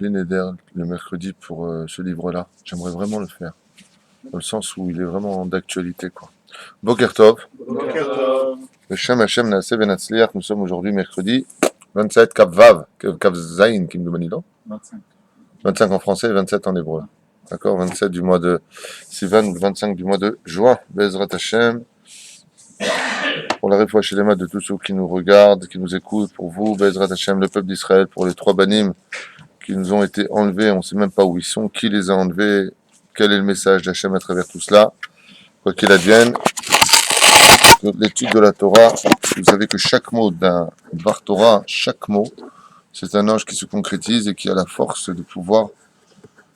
Neder le mercredi pour ce livre-là. J'aimerais vraiment le faire, dans le sens où il est vraiment d'actualité, quoi. Boker Tov, Boker Tov. le Shem Hashem Naaseh Venatzliach. Nous sommes aujourd'hui mercredi 27 Kav Vav, Kav Zayin, Kim Domanilo. 25. 25 en français et 27 en hébreu. D'accord, 27 du mois de Sivan ou 25 du mois de juin. Bezrat Hashem. Pour la réfoua shelema de tous ceux qui nous regardent, qui nous écoutent, pour vous, Bezrat Hashem, le peuple d'Israël, pour les 3 banim qui nous ont été enlevés, on ne sait même pas où ils sont, qui les a enlevés, quel est le message d'Hachem à travers tout cela. Quoi qu'il advienne, l'étude de la Torah, vous savez que chaque mot d'un Dvar Torah, chaque mot, c'est un ange qui se concrétise et qui a la force de pouvoir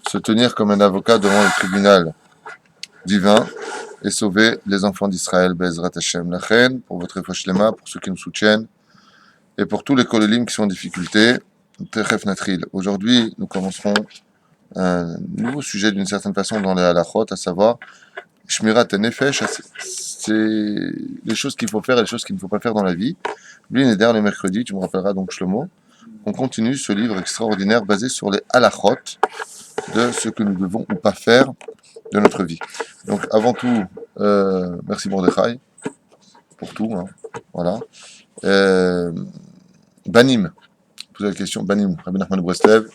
se tenir comme un avocat devant le tribunal divin et sauver les enfants d'Israël. Bezrat Hashem. La reine, pour votre réfoua shelema, pour ceux qui nous soutiennent, et pour tous les kolélim qui sont en difficulté. Techef Natril. Aujourd'hui, nous commencerons un nouveau sujet d'une certaine façon dans les halachot, à savoir Shmirat Nefesh, c'est les choses qu'il faut faire et les choses qu'il ne faut pas faire dans la vie. Lui, Neder, le mercredi, tu me rappelleras donc Shlomo, on continue ce livre extraordinaire basé sur les halachot de ce que nous devons ou pas faire de notre vie. Donc avant tout, merci Mordechai pour tout, hein, voilà. Banim, posez la question, Banim, Rabbi Nachman de Breslev,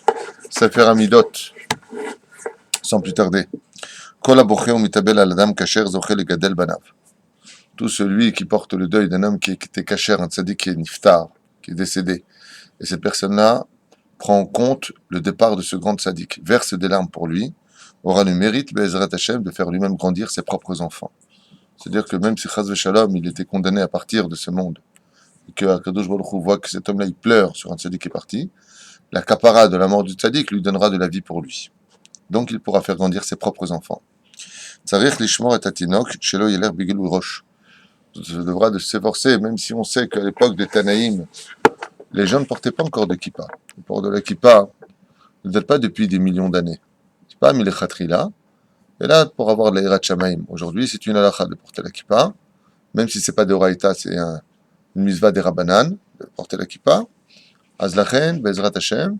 Sefer Amidot, sans plus tarder. Kol habocher umitabel al adam kasher zoche legadel banav. Tout celui qui porte le deuil d'un homme qui était kasher, un tzaddik qui est niftar, qui est décédé, et cette personne-là prend en compte le départ de ce grand tzaddik, verse des larmes pour lui, aura le mérite, Be'ezrat Hashem, de faire lui-même grandir ses propres enfants. C'est-à-dire que même si Chaz v'Shalom, il était condamné à partir de ce monde, et que Akadosh Baruch Hu voit que cet homme-là, il pleure sur un tzaddik qui est parti, la kapara de la mort du tzaddik lui donnera de la vie pour lui. Donc il pourra faire grandir ses propres enfants. Tzarich lishmor et atinok, shelo yeler bigilou rosh. Se devra de s'efforcer, même si on sait qu'à l'époque des Tanaïm, les gens ne portaient pas encore de kippa. Le port de la kippa ne date pas depuis des millions d'années. C'est pas Milechatri-là. Et là, pour avoir de la Hirat Shamaim, aujourd'hui, c'est une halakha de porter la kippa, même si c'est pas de Oraïta, c'est une misva des Rabbanan, de porter la kippa. Azlachen, Bezrat Hashem,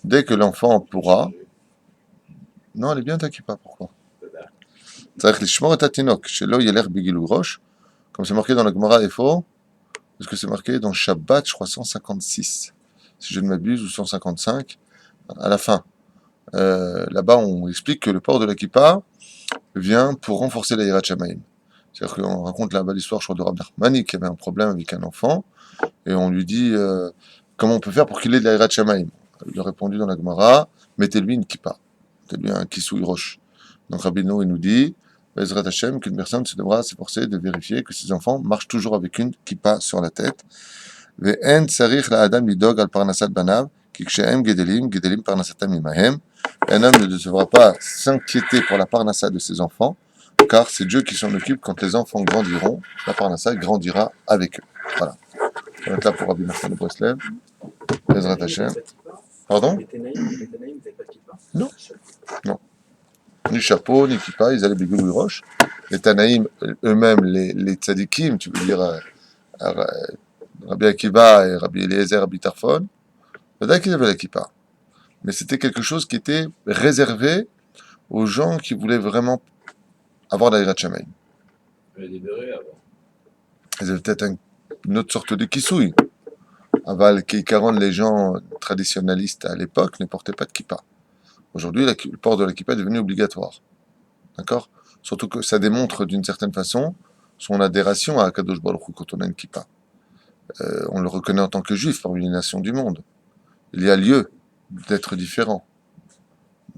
dès que l'enfant pourra. Non, elle est bien ta kippa, pourquoi? Tzarich lishmor et atinok, shelo yeler bigilou rosh. Comme c'est marqué dans la Gemara Efo, parce que c'est marqué dans Shabbat, je crois 156, si je ne m'abuse, ou 155, à la fin. Là-bas, on explique que le port de la kippa vient pour renforcer la Hirat Shamaim. C'est-à-dire qu'on raconte là-bas l'histoire, je crois, de Rabbi Nachmani, qui avait un problème avec un enfant, et on lui dit comment on peut faire pour qu'il ait de la Hirat Shamaim. Il a répondu dans la Gemara, mettez-lui une kippa, mettez-lui un kisui roche. Donc Rabbi Noé nous dit, Bezrat Hashem, qu'une personne se devra s'efforcer de vérifier que ses enfants marchent toujours avec une kippa sur la tête. Ve'en tsarich la'adam lidog al parnasat banav, ki kshehem gedelim parnasatam imahem. Un homme ne devra pas s'inquiéter pour la parnassa de ses enfants, car c'est Dieu qui s'en occupe. Quand les enfants grandiront, la parnassa grandira avec eux. Voilà. Ça va être là pour Rabbi Nachman de Breslev. Bezrat Hashem. Pardon? Les Tanaïm, vous n'avez pas de kippa? Non. Non. Ni chapeau, ni kippa, ils allaient bigou roche. Les Tanaïm, eux-mêmes, les tzadikim, tu veux dire Rabbi Akiva et Rabbi Eliezer, Rabbi Tarfon, c'est-à-dire qu'ils avaient la kippa. Mais c'était quelque chose qui était réservé aux gens qui voulaient vraiment avoir la Hirat Shamaim. Ils avaient peut-être une autre sorte de kisouille. Aval, Keikaron, les gens traditionnalistes à l'époque ne portaient pas de kippa. Aujourd'hui, le port de la kippa est devenu obligatoire. D'accord? Surtout que ça démontre d'une certaine façon son adhération à Akadosh Baruch Hu quand on a une kippa. On le reconnaît en tant que juif parmi les nations du monde. Il y a lieu d'être différent.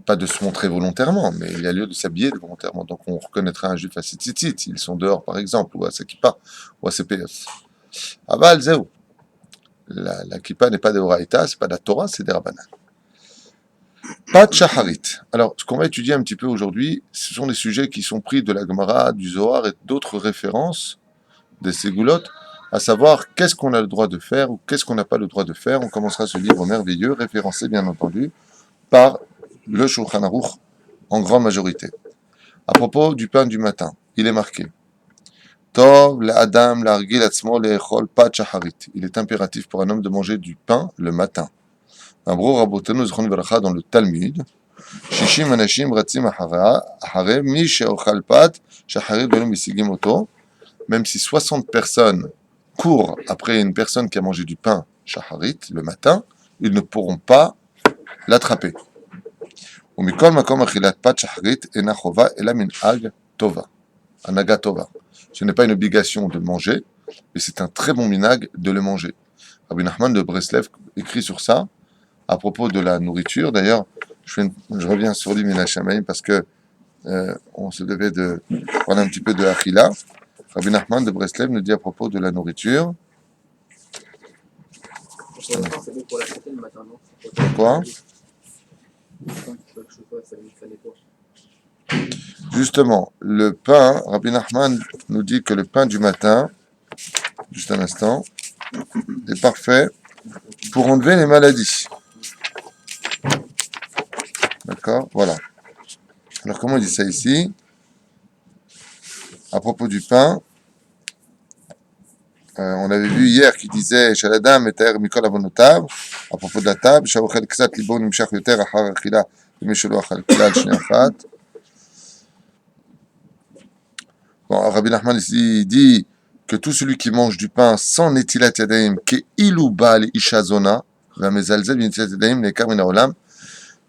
Pas de se montrer volontairement, mais il y a lieu de s'habiller volontairement. Donc on reconnaîtra un juif à ses tzitzit, ils sont dehors par exemple, ou à sa kippa, ou à ses péos. Aval, zéou. La kippa n'est pas de Horaïta, c'est pas de la Torah, c'est des Rabbanan. Pas de Shaharit. Alors, ce qu'on va étudier un petit peu aujourd'hui, ce sont des sujets qui sont pris de la Gemara, du Zohar et d'autres références des Ségoulottes, à savoir qu'est-ce qu'on a le droit de faire ou qu'est-ce qu'on n'a pas le droit de faire. On commencera ce livre merveilleux, référencé bien entendu, par le Shulchan Aruch en grande majorité. À propos du pain du matin, il est marqué Tov l'adam l'argil atzmo le'echol pat shaharit. Il est impératif pour un homme de manger du pain le matin. Amro Rabotenu Zichron Veracha dans le Talmud. Shishim Anashim Ratzim Ahare Mi Sheochal Pat Shacharit Venom Misigim Oto. Même si 60 personnes courent après une personne qui a mangé du pain Shacharit le matin, ils ne pourront pas l'attraper. Umikol Makom Achilat Pat Shacharit Ena Chova Ela Minhag Tova. Anaga Tova. Ce n'est pas une obligation de manger, mais c'est un très bon minhag de le manger. Rabbi Nachman de Breslev écrit sur ça, à propos de la nourriture. D'ailleurs, je reviens sur lui, Mina Shamaim, parce que on se devait de prendre un petit peu de Achila. Rabbi Nachman de Breslev nous dit à propos de la nourriture. C'est bon pour la santé le matin, non? Pourquoi? Justement, le pain, Rabbi Nachman nous dit que le pain du matin, juste un instant, est parfait pour enlever les maladies. D'accord? Voilà. Alors, comment il dit ça ici? À propos du pain, on avait vu hier qu'il disait Shaladam et Taher Mikol Avonotav, à propos de la table, Shaochel Ksat Libo Nimshach Yoter Achar Achila, Mishelo Achal Klal Shneachat. Bon, Rabbi Nachman ici dit que tout celui qui mange du pain sans Netilat Yadayim, qui ilouba le Ishazona, Vamezalzel Netilat Yadayim, le Kamina Olam.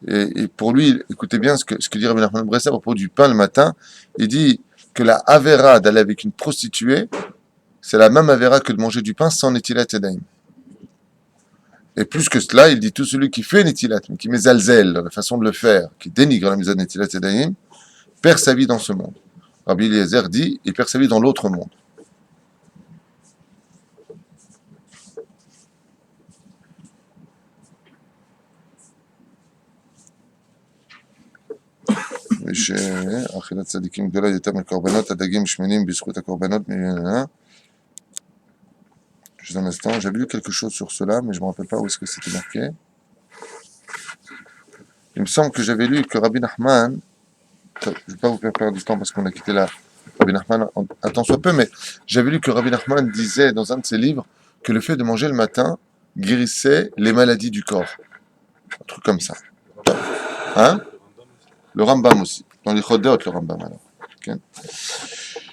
Et pour lui, écoutez bien ce que dit Rabbi Nachman Breslev à propos du pain le matin. Il dit que la Avera d'aller avec une prostituée, c'est la même Avera que de manger du pain sans Netilat Yadayim. Et plus que cela, il dit tout celui qui fait Netilat, mais qui met Zalzel, la façon de le faire, qui dénigre la mise à Netilat Yadayim, perd sa vie dans ce monde. Rabbi Eliezer dit, il perd sa vie dans l'autre monde. Juste un instant, j'avais lu quelque chose sur cela, mais je ne me rappelle pas où est-ce que c'était marqué. Il me semble que j'avais lu que Rabbi Nachman, je ne vais pas vous faire perdre du temps parce qu'on a quitté la Rabbi Nachman un temps soit peu, mais j'avais lu que Rabbi Nachman disait dans un de ses livres que le fait de manger le matin guérissait les maladies du corps. Un truc comme ça. Hein? Le Rambam aussi. Dans les Chodot, le Rambam alors. Okay.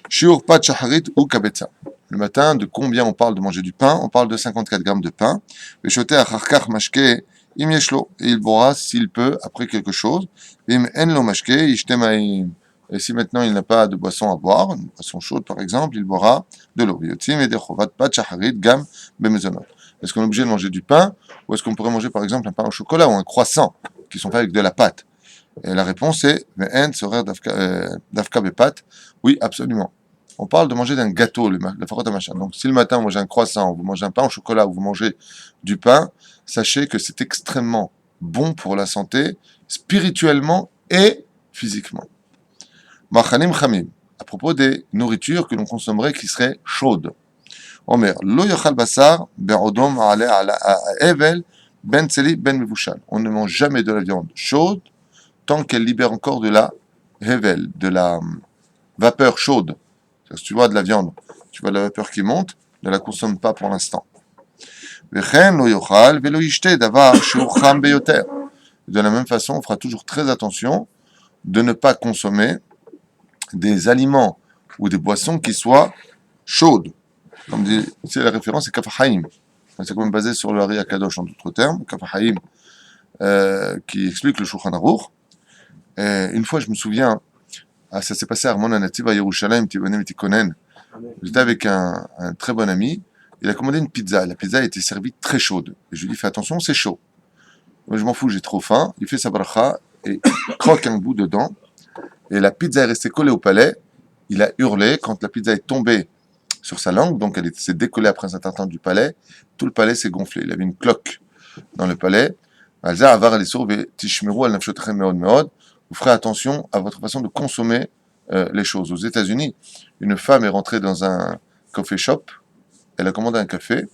Shiur pat shacharit ou kabetza. Le matin, de combien on parle de manger du pain? On parle de 54 grammes de pain. Veshote acharkach mashke im yeshlo. Et il boira s'il peut après quelque chose. Im en lo mashke yishte ma'im. Et si maintenant il n'a pas de boisson à boire, une boisson chaude par exemple, il boira de l'eau. Yotzim et de chovat pat shacharit gam bemezonot. Est-ce qu'on est obligé de manger du pain? Ou est-ce qu'on pourrait manger par exemple un pain au chocolat ou un croissant qui sont faits avec de la pâte? Et la réponse est Ve'en sorer dafka bepat. Oui, absolument. On parle de manger d'un gâteau, la farota machin. Donc, si le matin vous mangez un croissant, vous mangez un pain au chocolat, ou vous mangez du pain, sachez que c'est extrêmement bon pour la santé, spirituellement et physiquement. Machanim chamim. À propos des nourritures que l'on consommerait qui seraient chaudes. Omer, lo yochal basar be'odom ale ala evel ben tseli ben mevushal. On ne mange jamais de la viande chaude tant qu'elle libère encore de la hevel, de la vapeur chaude. Si tu vois de la viande, tu vois de la vapeur qui monte, ne la consomme pas pour l'instant. De la même façon, on fera toujours très attention de ne pas consommer des aliments ou des boissons qui soient chaudes. Comme dit, ici la référence est Kafahaim. C'est quand même basé sur le Ari Akadosh en d'autres termes, Kafahaim, qui explique le Shulchan Aruch. Une fois, je me souviens, ça s'est passé à Armon Anativ à Yerushalayim, Tibonem Tikonen. J'étais avec un très bon ami. Il a commandé une pizza. La pizza était servie très chaude. Et je lui ai dit, fais attention, c'est chaud. Moi, je m'en fous, j'ai trop faim. Il fait sa bracha et croque un bout dedans. Et la pizza est restée collée au palais. Il a hurlé quand la pizza est tombée sur sa langue. Donc, elle s'est décollée après un certain temps du palais. Tout le palais s'est gonflé. Il avait une cloque dans le palais. Vous ferez attention à votre façon de consommer les choses. Aux États-Unis, une femme est rentrée dans un coffee shop, elle a commandé un café,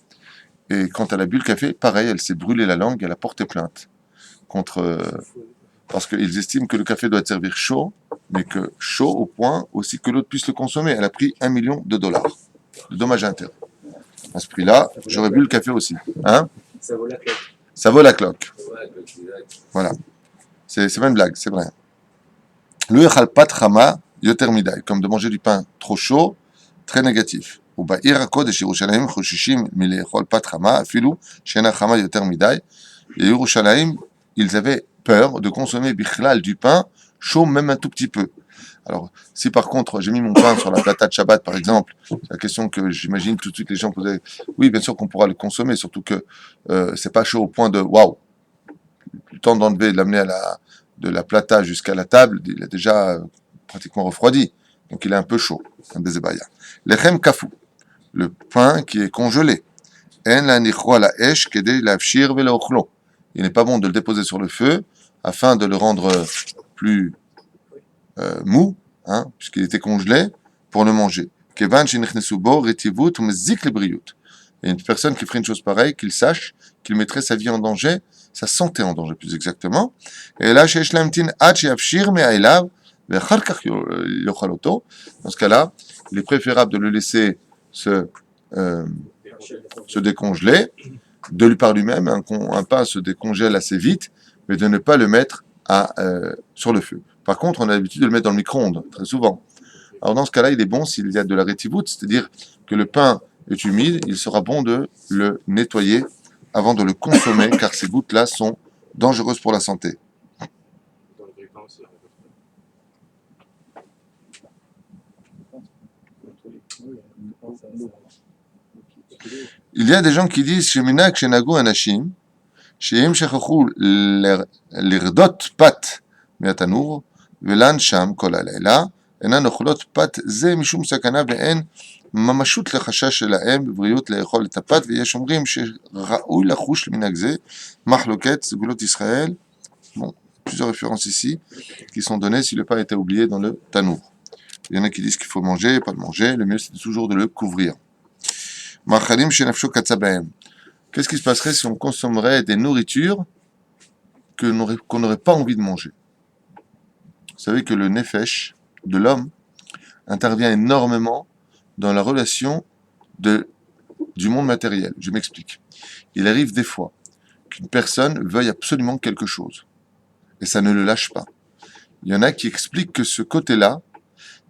et quand elle a bu le café, pareil, elle s'est brûlé la langue, elle a porté plainte parce qu'ils estiment que le café doit être servi chaud, mais que chaud au point aussi que l'autre puisse le consommer. Elle a pris $1 million de dommages à intérêts. À ce prix-là, j'aurais bu le café aussi. Hein? Ça vaut la cloque. Ça vaut la cloque. Ouais, que tu l'as. Voilà. C'est pas une blague, c'est vrai. Le echal pat chama yoter midai, comme de manger du pain trop chaud, très négatif. Ou ba'ir hakodesh Yerushalayim choshishim milechol pat chama, afilu shena chama yoter midai. Et Yerushalayim, ils avaient peur de consommer bichlal du pain chaud, même un tout petit peu. Alors, si par contre j'ai mis mon pain sur la plata de Shabbat, par exemple, c'est la question que j'imagine tout de suite les gens posaient. Oui, bien sûr qu'on pourra le consommer, surtout que c'est pas chaud au point de waouh. Le temps d'enlever, de l'amener de la plata jusqu'à la table, il est déjà pratiquement refroidi. Donc il est un peu chaud, un désébaya. Lechem kafou, le pain qui est congelé. En la nichro la esh kedei lafshir velochlo. Il n'est pas bon de le déposer sur le feu afin de le rendre plus mou, hein, puisqu'il était congelé, pour le manger. Kevan shenichnesu bo retivut umezik lebriut. Et une personne qui ferait une chose pareille, qu'il sache qu'il mettrait sa vie en danger, sa santé en danger plus exactement. Et là, chez Shlamtin, Hachir Me'ailav, dans ce cas-là, il est préférable de le laisser se décongeler, de lui par lui-même, un pain se décongèle assez vite, mais de ne pas le mettre sur le feu. Par contre, on a l'habitude de le mettre dans le micro-ondes, très souvent. Alors dans ce cas-là, il est bon s'il y a de la rétivout, c'est-à-dire que le pain est humide, il sera bon de le nettoyer avant de le consommer, car ces gouttes-là sont dangereuses pour la santé. Il y a des gens qui disent Sheminak Shenagu Anashim, Sheim Shechachu Lirdot Pat Meatanour, Velan Sham Kol Alayla, Enan Ochlot Pat Ze Mishum Sakana Ve'en ממשות לחשש שלהם בבריאות לאכול את הפת, ויש אומרים שראוי לחוש למנהג זה, מחלוקת, סגולות ישראל, bon, plusieurs références ici, qui sont données si le pain était oublié dans le tanour. Il y en a qui disent qu'il faut manger, pas le manger, le mieux c'est toujours de le couvrir. Machalim shenafsho katzabahem. Qu'est-ce qui se passerait si on consommerait des nourritures qu'on n'aurait pas envie de manger? Vous savez que le nefesh de l'homme intervient énormément dans la relation du monde matériel. Je m'explique. Il arrive des fois qu'une personne veuille absolument quelque chose, et ça ne le lâche pas. Il y en a qui expliquent que ce côté-là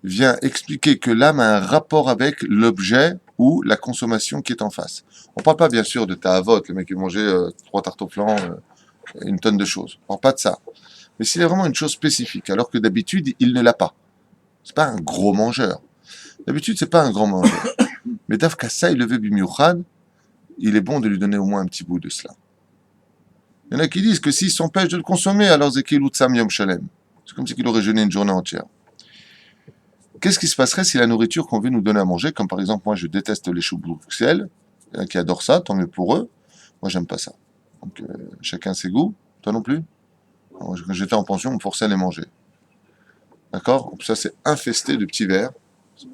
vient expliquer que l'âme a un rapport avec l'objet ou la consommation qui est en face. On ne parle pas bien sûr de ta'avot, le mec qui mangeait 3 tartes au flan, une tonne de choses. On ne parle pas de ça. Mais s'il y a vraiment une chose spécifique, alors que d'habitude, il ne l'a pas. C'est pas un gros mangeur. D'habitude, c'est pas un grand mangeur. Mais Dafka ça, il le veut bimiouchad, il est bon de lui donner au moins un petit bout de cela. Il y en a qui disent que s'il s'empêche de le consommer, alors Zekil Utsam Yom Shalem. C'est comme s'il aurait jeûné une journée entière. Qu'est-ce qui se passerait si la nourriture qu'on veut nous donner à manger, comme par exemple, moi je déteste les choux Bruxelles, il y en a qui adorent ça, tant mieux pour eux. Moi, j'aime pas ça. Donc, chacun ses goûts. Toi non plus? Alors, quand j'étais en pension, on me forçait à les manger. D'accord? Ça, c'est infesté de petits vers.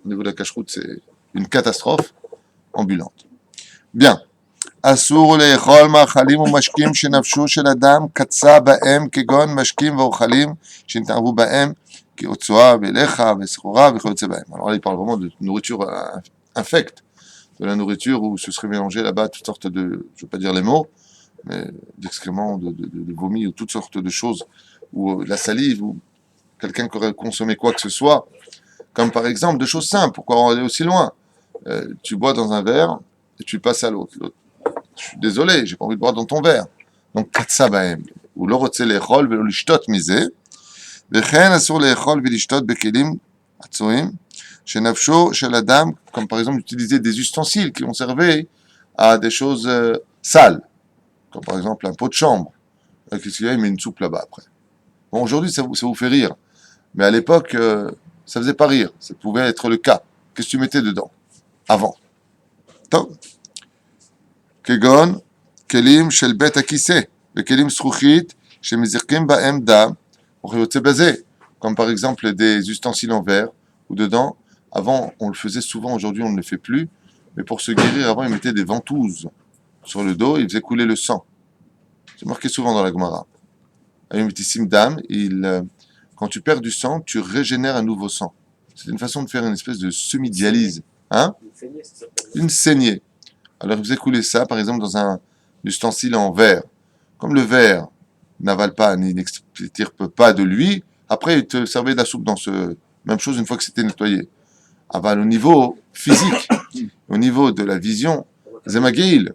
Au niveau de la cache-route, c'est une catastrophe ambulante. Bien. אסור לאכול מאכלים ומשקים שנפשו של אדם קצה בהם כגון משקים ואוכלים שנתערבו בהם כאוצואה ולחה וסחורה וכיוצא בהם. Alors là, il parle vraiment de nourriture infecte, de la nourriture où se serait mélangé là-bas toutes sortes de, je ne veux pas dire les mots, mais d'excréments, de vomi ou toutes sortes de choses, ou la salive, ou quelqu'un qui aurait consommé quoi que ce soit, comme par exemple de choses simples. Pourquoi on aller aussi loin? Tu bois dans un verre et tu le passes à l'autre. Je suis désolé, j'ai pas envie de boire dans ton verre. Donc, katsa bahem. Ou lo rotse le'echol ve'lo lishtot mize. Vechen asur le'echol ve'lishtot bekelim atzoim. Shenafsho shel adam, comme par exemple utiliser des ustensiles qui ont servi à des choses sales. Comme par exemple un pot de chambre. Qu'est-ce qu'il y a? Il met une soupe là-bas après. Bon, aujourd'hui, ça vous fait rire. Mais à l'époque, ça faisait pas rire. Ça pouvait être le cas. Qu'est-ce que tu mettais dedans? Avant. Top. כגון כלים של בית הכיסא וכלים זכוכית שמזרקים בהם דם וכיוצא בזה, comme par exemple des ustensiles en verre où dedans, avant on le faisait souvent, aujourd'hui on ne le fait plus, mais pour se guérir avant ils mettaient des ventouses sur le dos, ils faisaient couler le sang. C'est marqué souvent dans la Gemara. Quand tu perds du sang, tu régénères un nouveau sang. C'est une façon de faire une espèce de semi-dialyse. Hein? Une saignée. Alors, il faisait couler ça, par exemple, dans un ustensile en verre. Comme le ver n'avale pas, ni n'extirpe pas de lui, après il te servait de la soupe dans ce... Même chose une fois que c'était nettoyé. Aval au niveau physique, au niveau de la vision, Zemagil,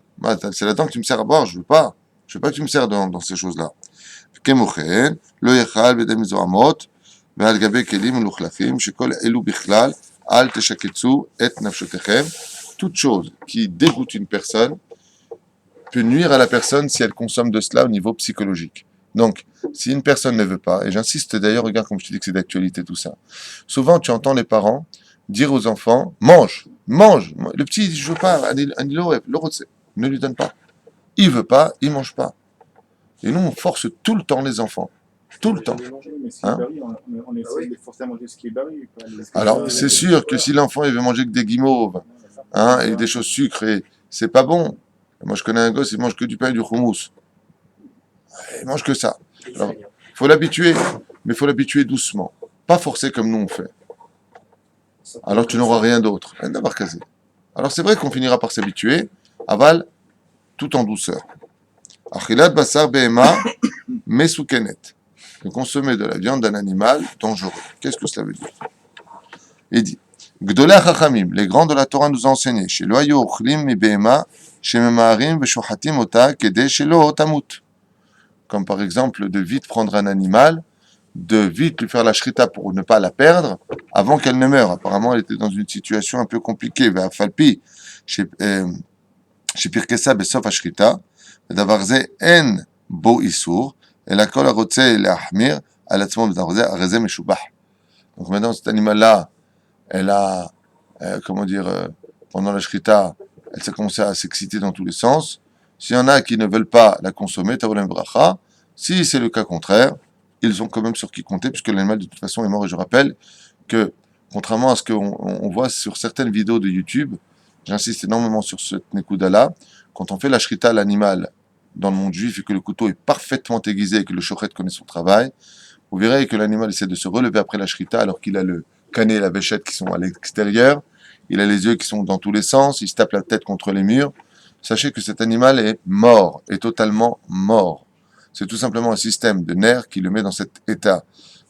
c'est là-dedans que tu me sers à boire, je veux pas. Je veux pas que tu me sers dans ces choses-là. Kemochen, lo yechal bedem zoamot, ve'al gabe kelim u'luchlachim, shekol elu bichlal, al teshaketsu et nafshotechem. Toute chose qui dégoûte une personne peut nuire à la personne si elle consomme de cela au niveau psychologique. Donc, si une personne ne veut pas, et j'insiste d'ailleurs, regarde comme je te dis que c'est d'actualité tout ça, souvent tu entends les parents dire aux enfants, mange, mange, le petit, je veux pas, ne lui donne pas. Il veut pas, il mange pas. Et nous, on force tout le temps les enfants. Tout le temps. Hein? On essaie de les forcer à manger ce qui est baril. Alors, c'est sûr que si l'enfant il veut manger que des guimauves, hein, et des choses sucrées, c'est pas bon. Moi, je connais un gosse, il mange que du pain et du houmous. Il mange que ça. Alors, faut l'habituer, mais il faut l'habituer doucement. Pas forcer comme nous on fait. Alors tu n'auras rien d'autre. Alors c'est vrai qu'on finira par s'habituer, aval, tout en douceur. Achilat basar behema mesukenet. De consommer de la viande d'un animal dangereux. Qu'est-ce que cela veut dire? Il dit, Gdolei hachachamim, les grands de la Torah nous ont enseigné, shelo hayu ochlim mi behema, shememaharim veshochatim ota, kedei shelo tamut. Comme par exemple de vite prendre un animal, de vite lui faire la shrita pour ne pas la perdre avant qu'elle ne meure. Apparemment, elle était dans une situation un peu compliquée. Falpi, chez Pirkesa besof ashrita, davar ze en bo isur, et la kol arotze leahmir, alatzmo areze meshubah. Donc maintenant, cet animal-là, elle a, comment dire, pendant la shrita, elle s'est commencé à s'exciter dans tous les sens. S'il y en a qui ne veulent pas la consommer, tavolem bracha. Si c'est le cas contraire, ils ont quand même sur qui compter, puisque l'animal de toute façon est mort. Et je rappelle que, contrairement à ce qu'on voit sur certaines vidéos de YouTube, j'insiste énormément sur cette nekuda-là, quand on fait la shrita à l'animal dans le monde juif et que le couteau est parfaitement aiguisé et que le shochet connaît son travail, vous verrez que l'animal essaie de se relever après la shrita alors qu'il a le canet et la véchette qui sont à l'extérieur, il a les yeux qui sont dans tous les sens, il se tape la tête contre les murs. Sachez que cet animal est mort, est totalement mort. C'est tout simplement un système de nerfs qui le met dans cet état.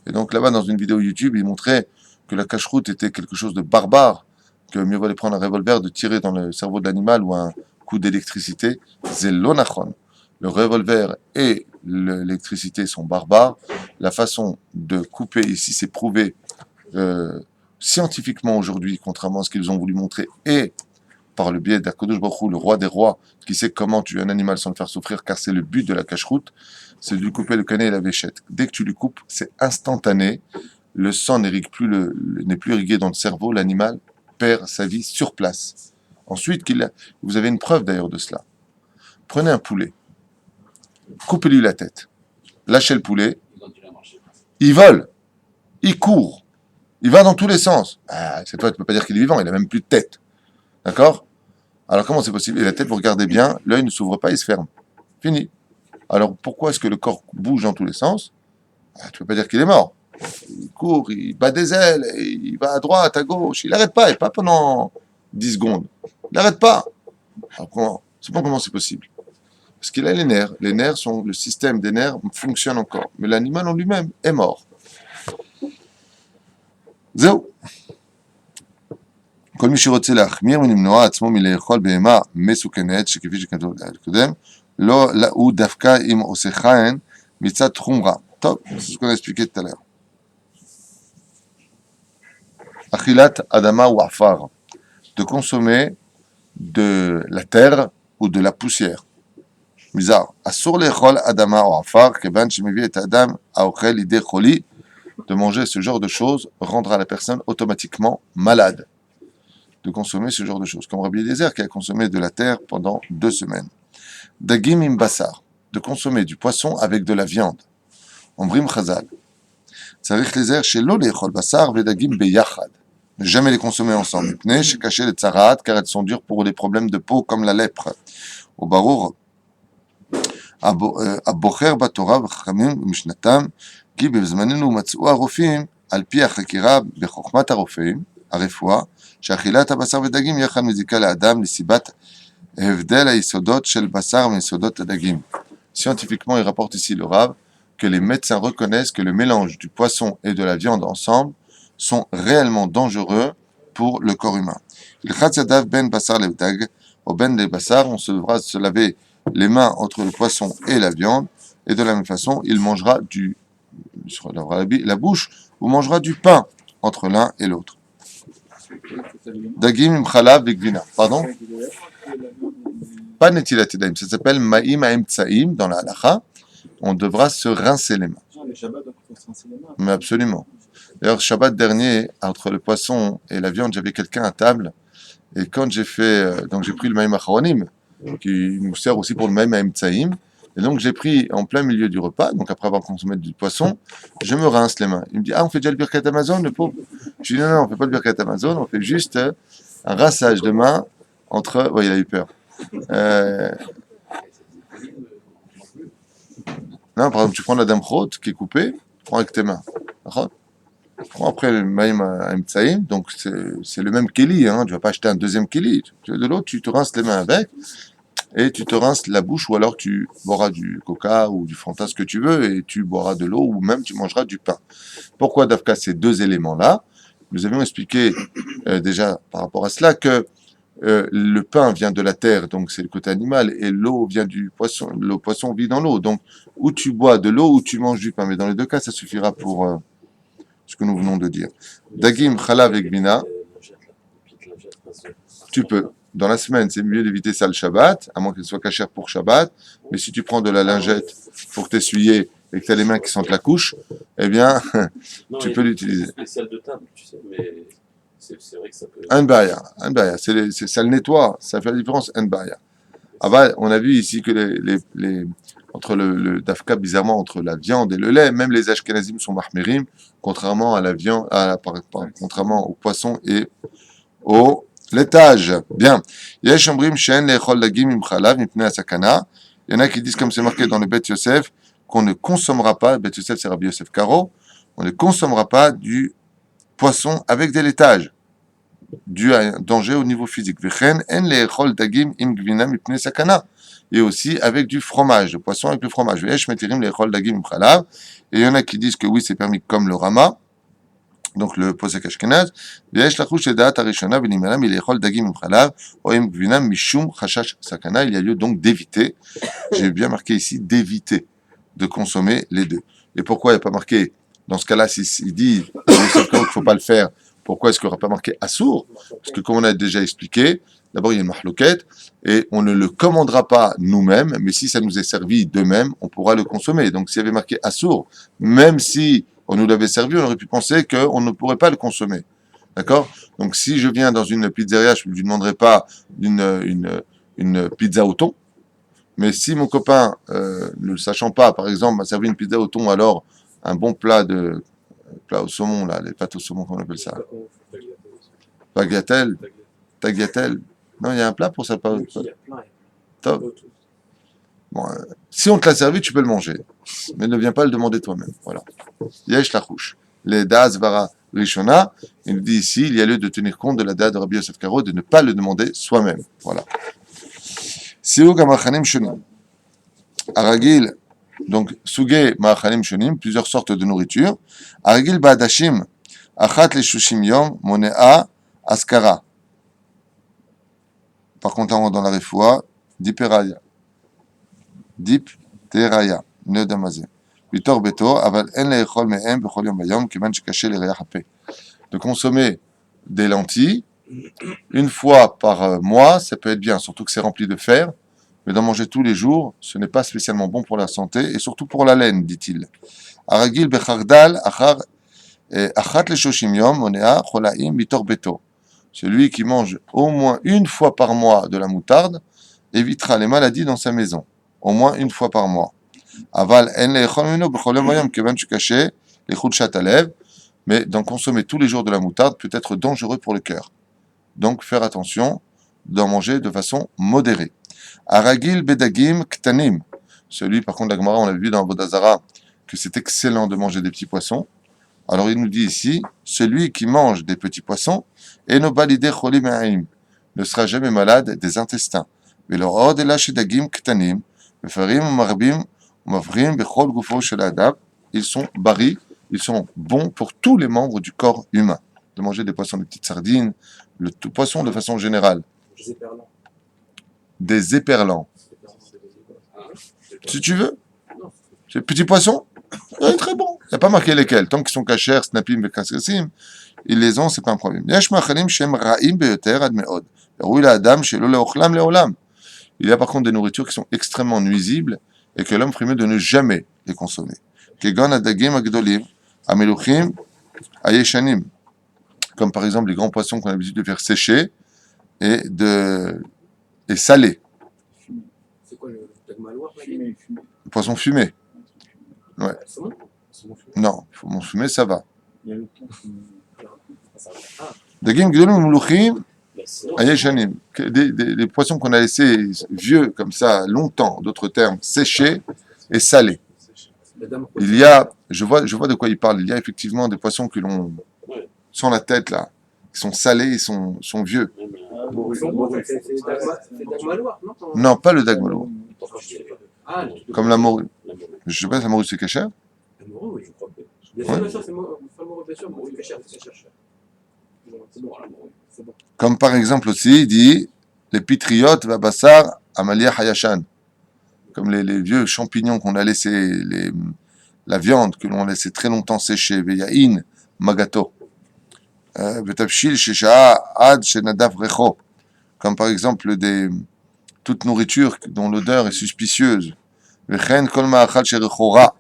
Et donc là-bas, dans une vidéo YouTube, il montrait que la cache-route était quelque chose de barbare, que mieux valait prendre un revolver, de tirer dans le cerveau de l'animal ou un coup d'électricité. Zelonachon. Le revolver et l'électricité sont barbares. La façon de couper ici, c'est prouvé scientifiquement aujourd'hui, contrairement à ce qu'ils ont voulu montrer, et par le biais d'Akadosh Baruch Hu, le roi des rois, qui sait comment tuer un animal sans le faire souffrir, car c'est le but de la cache-route, c'est de lui couper le canet et la véchette. Dès que tu lui coupes, c'est instantané, le sang n'est plus irrigué dans le cerveau, l'animal perd sa vie sur place. Ensuite, vous avez une preuve d'ailleurs de cela. Prenez un poulet, coupez-lui la tête, lâchez le poulet, il vole, il court, il va dans tous les sens. Cette fois, tu ne peux pas dire qu'il est vivant, il n'a même plus de tête. D'accord? Alors comment c'est possible? Et la tête, vous regardez bien, l'œil ne s'ouvre pas, il se ferme. Fini. Alors pourquoi est-ce que le corps bouge dans tous les sens? Tu ne peux pas dire qu'il est mort. Il court, il bat des ailes, il va à droite, à gauche, il n'arrête pas, et pas pendant 10 secondes. Il n'arrête pas. Alors comment c'est possible? Parce qu'il a les nerfs. Les nerfs sont, le système des nerfs fonctionne encore. Mais l'animal en lui-même est mort. Zéro. כל מי שרוצה להחמיר ולמנוע עצמו מלאכול בהמה מסוכנת, שכפי שכתוב קודם, לא, הוא דווקא אם עושה חיין מצד חומרה. טוב, c'est ce qu'on a expliqué tout à l'heure. אכילת אדמה ou עפר, de consommer de la terre ou de la poussière. bizarre. אסור לאכול אדמה או עפר, כיוון שמביא את האדם האוכל לידי חולי, de manger ce genre de choses rendra la personne automatiquement malade. De consommer ce genre de choses. Comme Rabbi Eliezer qui a consommé de la terre pendant 2 semaines. Dagim im basar, de consommer du poisson avec de la viande. Ombrim Chazal. Tzarich lezer shelo le'echol basar vedagim beyachad. Ne jamais les consommer ensemble. Pnei shekaché le tzaraat, car elles sont dures pour les problèmes de peau comme la lèpre. Au barour, הבוחר בתורה וחכמים במשנתם, כי בזמננו מצאו הרופאים, על פי החקירה בחוכמת הרופאים, הרפואה, שאכילת הבשר ודגים יחד מזיקה לאדם לסיבת הבדל היסודות של בשר מיסודות הדגים. Scientifiquement, il rapporte ici le Rav que les médecins reconnaissent que le mélange du poisson et de la viande ensemble sont réellement dangereux pour le corps humain. Il Khatzadav ben Basar Levdag, au ben des Basar, on se devra se laver les mains entre le poisson et la viande, et de la même façon, il se lavera la bouche, ou mangera du pain entre l'un et l'autre. Dagim im chalav v'gvina. Pardon? Pas netilat yadayim, ça s'appelle ma'im ha'em tsaim dans la halacha. On devra se rincer les mains. Le Shabbat, donc il faut se rincer les mains. Mais absolument. D'ailleurs, Shabbat dernier, entre le poisson et la viande, j'avais quelqu'un à table. Et quand j'ai fait, donc j'ai pris le ma'im acharonim, qui nous sert aussi pour le ma'im ha'em tsaim. Et donc j'ai pris en plein milieu du repas, donc après avoir consommé du poisson, je me rince les mains. Il me dit, ah, on fait déjà le birkat Amazon, le pauvre. Je dis, non, non, on fait pas le birkat Amazon, on fait juste un rinçage de mains entre... Ouais, il a eu peur. Non, par exemple, tu prends la dame chot qui est coupée, tu prends avec tes mains. D'accord? Tu prends après le maïm tsaïm, donc c'est le même keli, hein, tu vas pas acheter un deuxième keli. Tu veux de l'autre, tu te rinces les mains avec, et tu te rinces la bouche, ou alors tu boiras du coca ou du Fanta, ce que tu veux, et tu boiras de l'eau, ou même tu mangeras du pain. Pourquoi, Dafka, ces deux éléments-là? Nous avions expliqué déjà par rapport à cela que le pain vient de la terre, donc c'est le côté animal, et l'eau vient du poisson. Le poisson vit dans l'eau, donc ou tu bois de l'eau ou tu manges du pain. Mais dans les deux cas, ça suffira pour ce que nous venons de dire. Dagim, chalav et gvina, tu peux. Dans la semaine, c'est mieux d'éviter ça le Shabbat, à moins qu'il soit cachère pour Shabbat. Mais si tu prends de la lingette pour t'essuyer et que tu as les mains qui sentent la couche, eh bien, non, tu peux l'utiliser. Spécial de table, tu sais, mais c'est vrai que ça peut. Un baya, ça le nettoie, ça fait la différence. Un baya. On a vu ici que entre le dafka, bizarrement, entre la viande et le lait, même les ashkenazim sont mahmerim, contrairement à la viande, contrairement au poisson et au laitage. Bien. Il y en a qui disent, comme c'est marqué dans le Bet Yosef, qu'on ne consommera pas, Bet Yosef c'est Rabbi Yosef Karo, on ne consommera pas du poisson avec des laitages, dû à un danger au niveau physique. Et aussi avec du fromage, le poisson avec le fromage. Et il y en a qui disent que oui, c'est permis comme le rama, donc le posek ashkenaz. Il y a lieu donc d'éviter, j'ai bien marqué ici, d'éviter de consommer les deux. Et pourquoi il n'y a pas marqué, dans ce cas-là, s'il dit qu'il ne faut pas le faire, pourquoi est-ce qu'il n'y aura pas marqué assour? Parce que comme on a déjà expliqué, d'abord il y a une mahlouket, et on ne le commandera pas nous-mêmes, mais si ça nous est servi d'eux-mêmes, on pourra le consommer. Donc s'il y avait marqué assour, même si on nous l'avait servi, on aurait pu penser qu'on ne pourrait pas le consommer. D'accord? Donc si je viens dans une pizzeria, je ne lui demanderai pas une pizza au thon, mais si mon copain, ne le sachant pas, par exemple, m'a servi une pizza au thon, alors un bon plat au saumon, là, les pâtes au saumon, comment on appelle ça? Tagliatelle. Non, il y a un plat pour ça. Top. Bon, si on te l'a servi, tu peux le manger. Mais ne viens pas le demander toi-même. Voilà. Yesh la couche. Les Daz Vara Rishona, il nous dit ici, il y a lieu de tenir compte de la date de Rabbi Yosef Karo, de ne pas le demander soi-même. Voilà. Siug Amachanim Shonim. Aragil, donc, Suge Maachanim Shonim, plusieurs sortes de nourriture. Aragil Badashim, Achat le Shushim Yom, Monea, Askara. Par contre, là, on est dans la refoua, Dipteraya, Neodamazé. Vitor Beto, Aval En Leechol Mehem, Bechol Yom Bayom, Kiman Shekaché le Reach Hape. De consommer des lentilles, une fois par mois, ça peut être bien, surtout que c'est rempli de fer, mais d'en manger tous les jours, ce n'est pas spécialement bon pour la santé, et surtout pour la laine, dit-il. Aragil Bechardal, Achat le Shoshim Yom, Monea, Cholaim, Vitor Beto. Celui qui mange au moins une fois par mois de la moutarde évitera les maladies dans sa maison, au moins une fois par mois. Aval en le'echol b'chol yom vayom kevan shekaché lechutchat halev, mais d'en consommer tous les jours de la moutarde peut être dangereux pour le cœur. Donc faire attention d'en manger de façon modérée. Aragil bedagim ktanim, celui par contre la Gemara on l'a vu dans Vodazara que c'est excellent de manger des petits poissons. Alors il nous dit ici, celui qui mange des petits poissons, ne sera jamais malade des intestins. Mefarim, Marbim, Mavrim, Bechol, Gufo, Shel Adam. Ils sont bari, ils sont bons pour tous les membres du corps humain. De manger des poissons, des petites sardines, le tout poisson de façon générale. Les éperlants. Des éperlants. Si tu veux. Non. C'est petits poissons. Ouais, très bon. Il n'y a pas marqué lesquels. Tant qu'ils sont cachers, snapim, vekasresim, ils les ont, c'est pas un problème. Yesh machalim shem ra'im beyoter ad me'od. Rouille la dame shelo leochlam leolam. Il y a par contre des nourritures qui sont extrêmement nuisibles et que l'homme ferait mieux de ne jamais les consommer. Kegon adagim agdolim, ameluchim, ayeshanim. Comme par exemple les grands poissons qu'on a l'habitude de faire sécher et saler. C'est quoi le tagmaloir là Fumé. Le poisson fumé. Ouais. C'est bon. Non, il faut fumé, ça va. Il y a le temps fumé. Ah, Dagim gdolim meluchim, Mais sinon, ayeshanim. Des poissons qu'on a laissés vieux comme ça longtemps, d'autres termes, séchés et salés. la dame. Il y a, je vois de quoi il parle. Il y a effectivement des poissons que l'on, Ouais. sans la tête là, qui sont salés et sont vieux. même, Ah, Ils sont bons, c'est tagmaloir, non? Non, pas le dagmalo, Ah, comme la morue. la morue. Je sais pas, la morue c'est cachère. la morue, oui. Je crois que. Bien sûr, bien sûr, c'est morue, bien sûr, morue, c'est cher, c'est cher. C'est bon, la morue, c'est bon. Comme par exemple aussi, il dit les pitriotes vabassar amalia hayashan. Comme les vieux champignons qu'on a laissés, la viande que l'on a laissé très longtemps sécher, veyain magato. Betavshil sheshaa ad shenadav recho. Comme par exemple toute nourriture dont l'odeur est suspicieuse. Vechen kol ma'achal sherecho ra.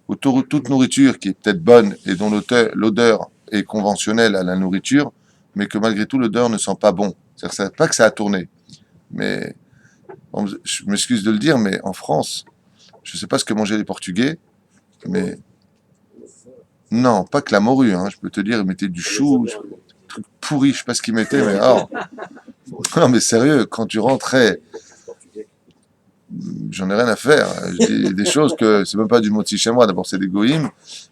Ou toute nourriture qui est peut-être bonne et dont l'odeur est conventionnelle à la nourriture, mais que malgré tout l'odeur ne sent pas bon. C'est-à-dire pas que ça a tourné, mais je m'excuse de le dire, mais en France, je ne sais pas ce que mangeaient les Portugais, mais non, pas que la morue. Hein, je peux te dire, ils mettaient du chou, truc pourri, je sais pas ce qu'ils mettaient, mais non, mais sérieux, quand tu rentrais, j'en ai rien à faire. Je dis des choses que c'est même pas du moti chez moi. D'abord, c'est des goïms,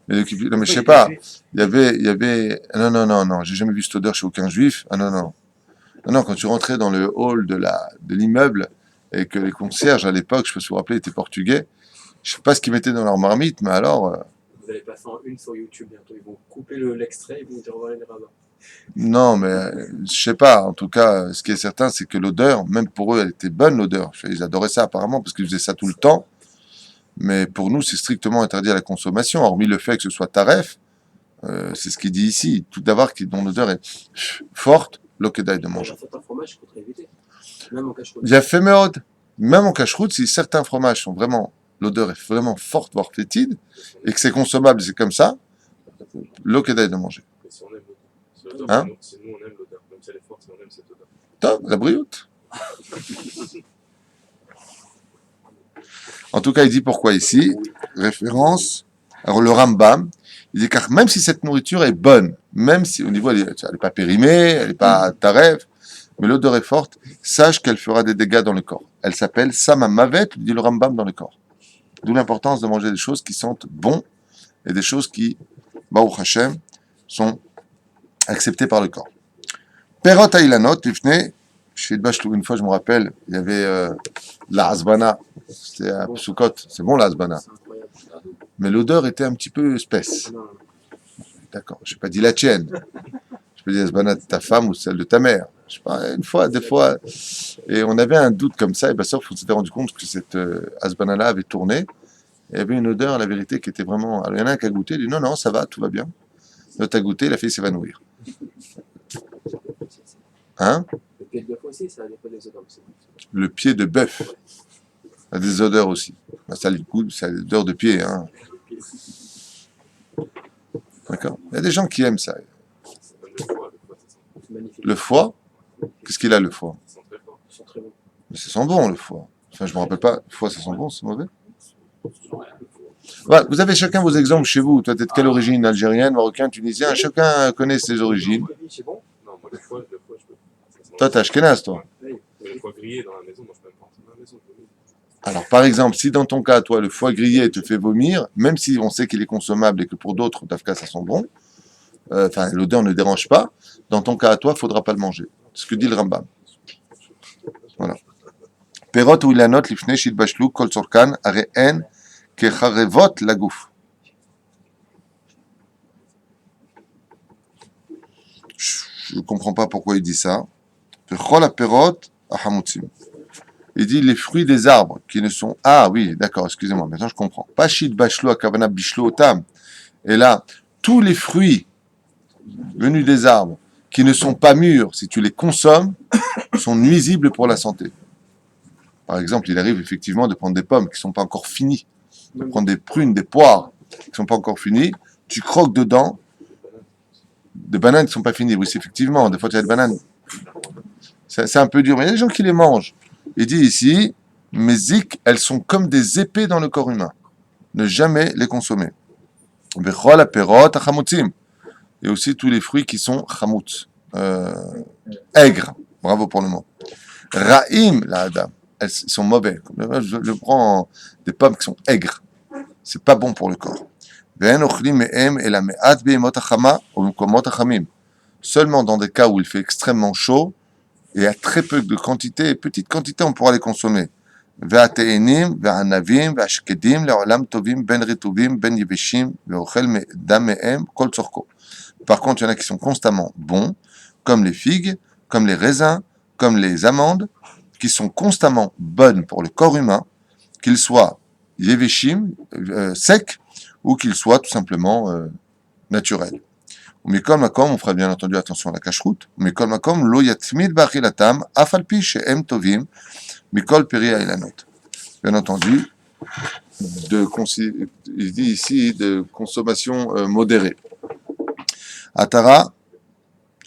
mais je sais pas. Il y avait, non, j'ai jamais vu cette odeur chez aucun juif. Ah non, quand tu rentrais dans le hall de l'immeuble et que les concierges à l'époque, je peux se rappeler, étaient portugais. Je sais pas ce qu'ils mettaient dans leur marmite, mais alors, Vous allez passer en une sur YouTube bientôt. Ils vont couper l'extrait et ils vont dire voilà les rabbins. non, mais je sais pas. En tout cas, ce qui est certain, c'est que l'odeur, même pour eux, elle était bonne l'odeur. Ils adoraient ça apparemment parce qu'ils faisaient ça tout le temps. Mais pour nous, c'est strictement interdit à la consommation, hormis le fait que ce soit taref. C'est ce qu'il dit ici. Tout d'abord, dont l'odeur est forte, l'okedaï de manger. Certains fromages qu'il faudrait éviter. Même en cache-route. Il y a fait méode. Même en cache-route, si certains fromages sont vraiment, l'odeur est vraiment forte, voire fétide, et que c'est consommable, c'est comme ça, l'okedaï de manger. Mais si on aime l'odeur. Hein? Si nous on aime l'odeur, même si elle est forte, si on aime cette odeur. Top, la brioute. En tout cas, il dit pourquoi ici. Référence. Alors, le Rambam, il dit car même si cette nourriture est bonne, même si au niveau, elle n'est pas périmée, elle n'est pas taref, mais l'odeur est forte, sache qu'elle fera des dégâts dans le corps. Elle s'appelle Samamavet, dit le Rambam, dans le corps. D'où l'importance de manger des choses qui sentent bon et des choses qui, Baruch Hashem, sont acceptées par le corps. Perot Ailanot, Lifne, chez Bachelou, une fois, je me rappelle, il y avait la Hasbana, c'était à Soukot, c'est bon la Hasbana, C'est incroyable. mais l'odeur était un petit peu épaisse. Non, D'accord, je n'ai pas dit la tienne, je peux dire Hasbana de ta femme ou celle de ta mère. Je sais pas, une fois, des fois, et on avait un doute comme ça, et bien sauf qu'on s'était rendu compte que cette Hasbana-là avait tourné, et il y avait une odeur, à la vérité, qui était vraiment. Alors, il y en a un qui a goûté, il dit non, ça va, tout va bien. L'autre a goûté, il a fait s'évanouir. Hein? le pied de bœuf aussi, ça a des odeurs. Le pied de bœuf a des odeurs aussi. Ben, ça a le goût, ça a l'odeur de pied. Hein. D'accord? Il y a des gens qui aiment ça. Même le foie, ça sent, C'est magnifique. Le foie, qu'est-ce qu'il a le foie? ça sent très fort. Ils sont très bons. Mais ça sent bon le foie. Enfin, je me rappelle pas. Le foie, ça sent bon, c'est mauvais? Ouais, le foie. Voilà, vous avez chacun vos exemples chez vous. Toi, t'es de quelle origine? Algérienne, marocain, tunisien? Chacun connaît ses origines. C'est bon. Non, moi le foie, je peux. Ça sent- Toi, t'es ashkénaze, toi. Oui. Mais le foie grillé dans la maison, moi je peux même pas rentrer dans la maison. je vomis. Alors, par exemple, si dans ton cas, toi, le foie grillé te fait vomir, même si on sait qu'il est consommable et que pour d'autres, Dafka, ça sent bon, enfin, l'odeur ne dérange pas, dans ton cas à toi, il ne faudra pas le manger. C'est ce que dit le Rambam. Voilà. פירות ואילנות לפני שהתבשלו כל צורכן, הרי הן כחרבות לגוף. Je ne comprends pas pourquoi il dit ça. Vechol haperot achamutzim. Il dit les fruits des arbres qui ne sont... Ah oui, d'accord, excusez-moi, maintenant je comprends. Pas shit bashlo akavana bishlo otam. Et là, tous les fruits venus des arbres qui ne sont pas mûrs, si tu les consommes, sont nuisibles pour la santé. Par exemple, il arrive effectivement de prendre des pommes qui ne sont pas encore finies, de prendre des prunes, des poires qui ne sont pas encore finies, tu croques dedans, des bananes qui ne sont pas finies. Oui, c'est effectivement, des fois tu as des bananes. C'est un peu dur, mais il y a des gens qui les mangent. Il dit ici, mes zik, elles sont comme des épées dans le corps humain. Ne jamais les consommer. Vechol haperot achamutzim. Et aussi tous les fruits qui sont chamutz, aigres. Bravo pour le mot. Ra'im, la adam. Elles sont mauvais. Je prends des pommes qui sont aigres. C'est pas bon pour le corps. Seulement dans des cas où il fait extrêmement chaud et à très peu de quantité, petite quantité, on pourra les consommer. Par contre, il y en a qui sont constamment bons, comme les figues, comme les raisins, comme les amandes, qui sont constamment bonnes pour le corps humain, qu'ils soient yeveshim, secs, ou qu'ils soient tout simplement naturels. Mais comme on fera bien entendu attention à la cacheroute, mais comme lo yatmid ba'achilatam, afalpi she'em tovim, mikol peri ha'elanot. Bien entendu, il dit ici de consommation modérée. Atara,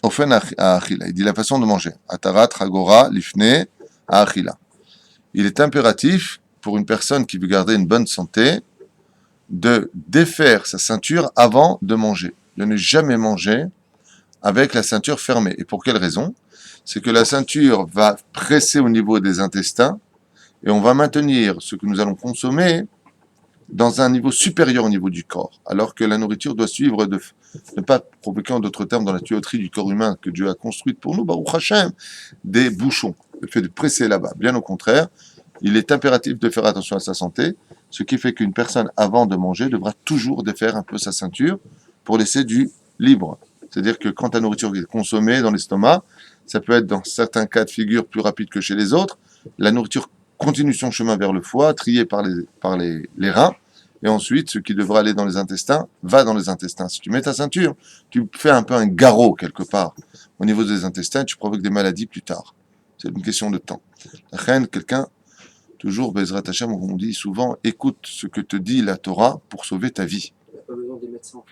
ofen achila. Il dit la façon de manger. Atara, tragora, lifne, achila. Il est impératif pour une personne qui veut garder une bonne santé de défaire sa ceinture avant de manger. De ne jamais manger avec la ceinture fermée. Et pour quelle raison? C'est que la ceinture va presser au niveau des intestins et on va maintenir ce que nous allons consommer dans un niveau supérieur au niveau du corps, alors que la nourriture doit suivre, ne pas provoquer en d'autres termes dans la tuyauterie du corps humain que Dieu a construite pour nous, Baruch Hashem, des bouchons, le fait de presser là-bas. Bien au contraire, il est impératif de faire attention à sa santé, ce qui fait qu'une personne, avant de manger, devra toujours défaire un peu sa ceinture pour laisser du libre. C'est-à-dire que quand la nourriture est consommée dans l'estomac, ça peut être dans certains cas de figure plus rapide que chez les autres, la nourriture continue son chemin vers le foie, trié par les reins, et ensuite, ce qui devra aller dans les intestins, va dans les intestins. Si tu mets ta ceinture, tu fais un peu un garrot quelque part au niveau des intestins, tu provoques des maladies plus tard. C'est une question de temps. La reine, quelqu'un, toujours, Bezrat Hashem, on dit souvent, écoute ce que te dit la Torah pour sauver ta vie. Il n'y a pas besoin des médecins.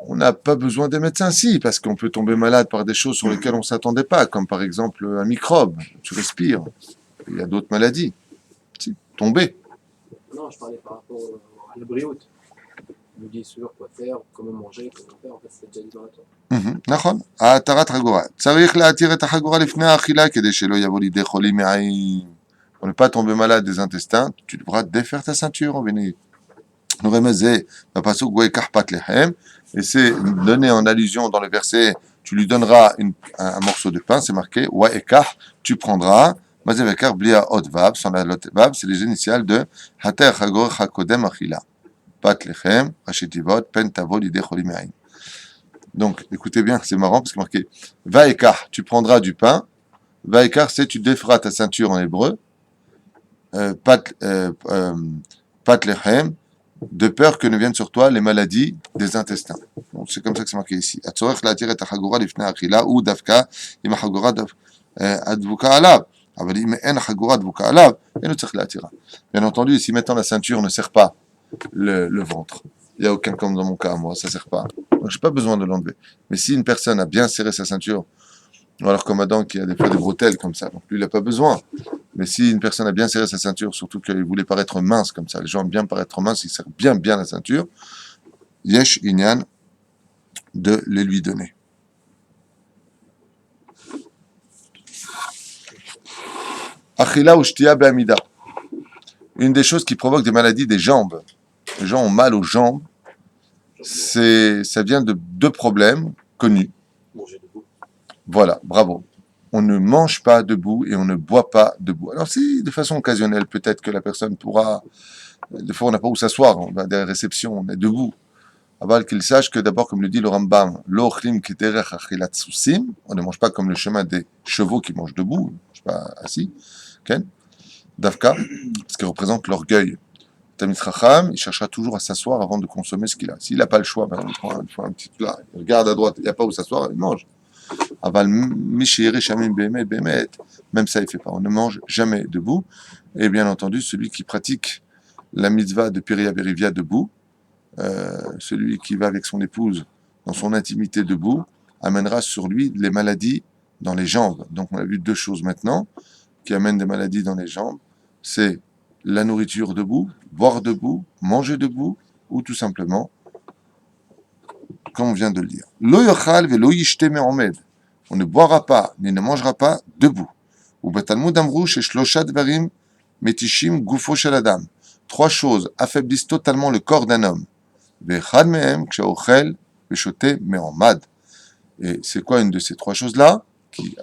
On n'a pas besoin des médecins, si, parce qu'on peut tomber malade par des choses sur lesquelles on ne s'attendait pas, comme par exemple un microbe, tu respires. Il y a d'autres maladies. Si, tomber. Non, je parlais par rapport à la brioute. Il nous dit sur quoi faire, comment manger, comment faire. En fait, c'est déjà dit dans la Torah. נכון, התרת חגורה. צריך להתיר את החגורה לפני האכילה כדי שלא יבוא לידי חולים מעיים. Pour ne pas tomber malade des intestins, tu devras défaire ta ceinture. Nous remettons le pasuk Goekach pat lechem, et c'est donné en allusion dans le verset, tu lui donneras un morceau de pain, c'est marqué Waekach, tu prendras. Mazevekar blia od vav, sans la lot vav, c'est les initiales de Hater Chagor Chakodem Achila. Pat lechem, Hachetivot, pen tavo lidei cholim me'ayin. Donc, écoutez bien, c'est marrant parce que marqué Vaekar, tu prendras du pain. Vaekar, c'est tu déferas ta ceinture en hébreu. Pat lechem, de peur que ne viennent sur toi les maladies des intestins. Donc, c'est comme ça que c'est marqué ici. Atzorech la'atir et hachagora lifnei achila ou davka im hachagora advuka alav. אבל אם אין החגורה דבוקה עליו, אין הוא צריך להתירה. Bien entendu, si maintenant la ceinture ne serre pas le ventre, il n'y a aucun comme dans mon cas, moi, ça ne sert pas. Donc je n'ai pas besoin de l'enlever. Mais si une personne a bien serré sa ceinture, ou alors comme Adam qui a des fois des bretelles comme ça, donc lui il n'a pas besoin. Mais si une personne a bien serré sa ceinture, surtout qu'il voulait paraître mince comme ça, les gens aiment bien paraître mince, il serre bien la ceinture, yesh inyan de les lui donner. Achila ou shtia be'amida. Une des choses qui provoque des maladies des jambes. Les gens ont mal aux jambes. Ça vient de deux problèmes connus. Manger debout. Voilà, bravo. on ne mange pas debout et on ne boit pas debout. Alors si, de façon occasionnelle, peut-être que la personne pourra, des fois on n'a pas où s'asseoir, on va à des réceptions, on est debout. Avant qu'il sache que d'abord, comme le dit le Rambam, l'ochlim kederech achilat susim, on ne mange pas comme le chemin des chevaux qui mangent debout, on ne mange pas assis, okay? Davka, ce qui représente l'orgueil. Tamid Chacham, il cherchera toujours à s'asseoir avant de consommer ce qu'il a. S'il n'a pas le choix, ben, il prend un petit plat, il regarde à droite, il n'y a pas où s'asseoir, il mange. Aval Mishiri Shamim Behemet Behemet, même ça il ne fait pas. On ne mange jamais debout. Et bien entendu, celui qui pratique la mitzvah de Piria Berivia debout, celui qui va avec son épouse dans son intimité debout, amènera sur lui les maladies dans les jambes. Donc on a vu deux choses maintenant qui amènent des maladies dans les jambes. C'est la nourriture debout, boire debout, manger debout, ou tout simplement, comme on vient de le dire. Lo yochal velo yishte me'omed. On ne boira pas, ni ne mangera pas debout. Ou betalmud amrou sheshlosha dvarim metishim gufo shel adam. Trois choses affaiblissent totalement le corps d'un homme. Ve'echad mehem kshe'ochel ve'shote me'omad. Et c'est quoi une de ces trois choses-là qui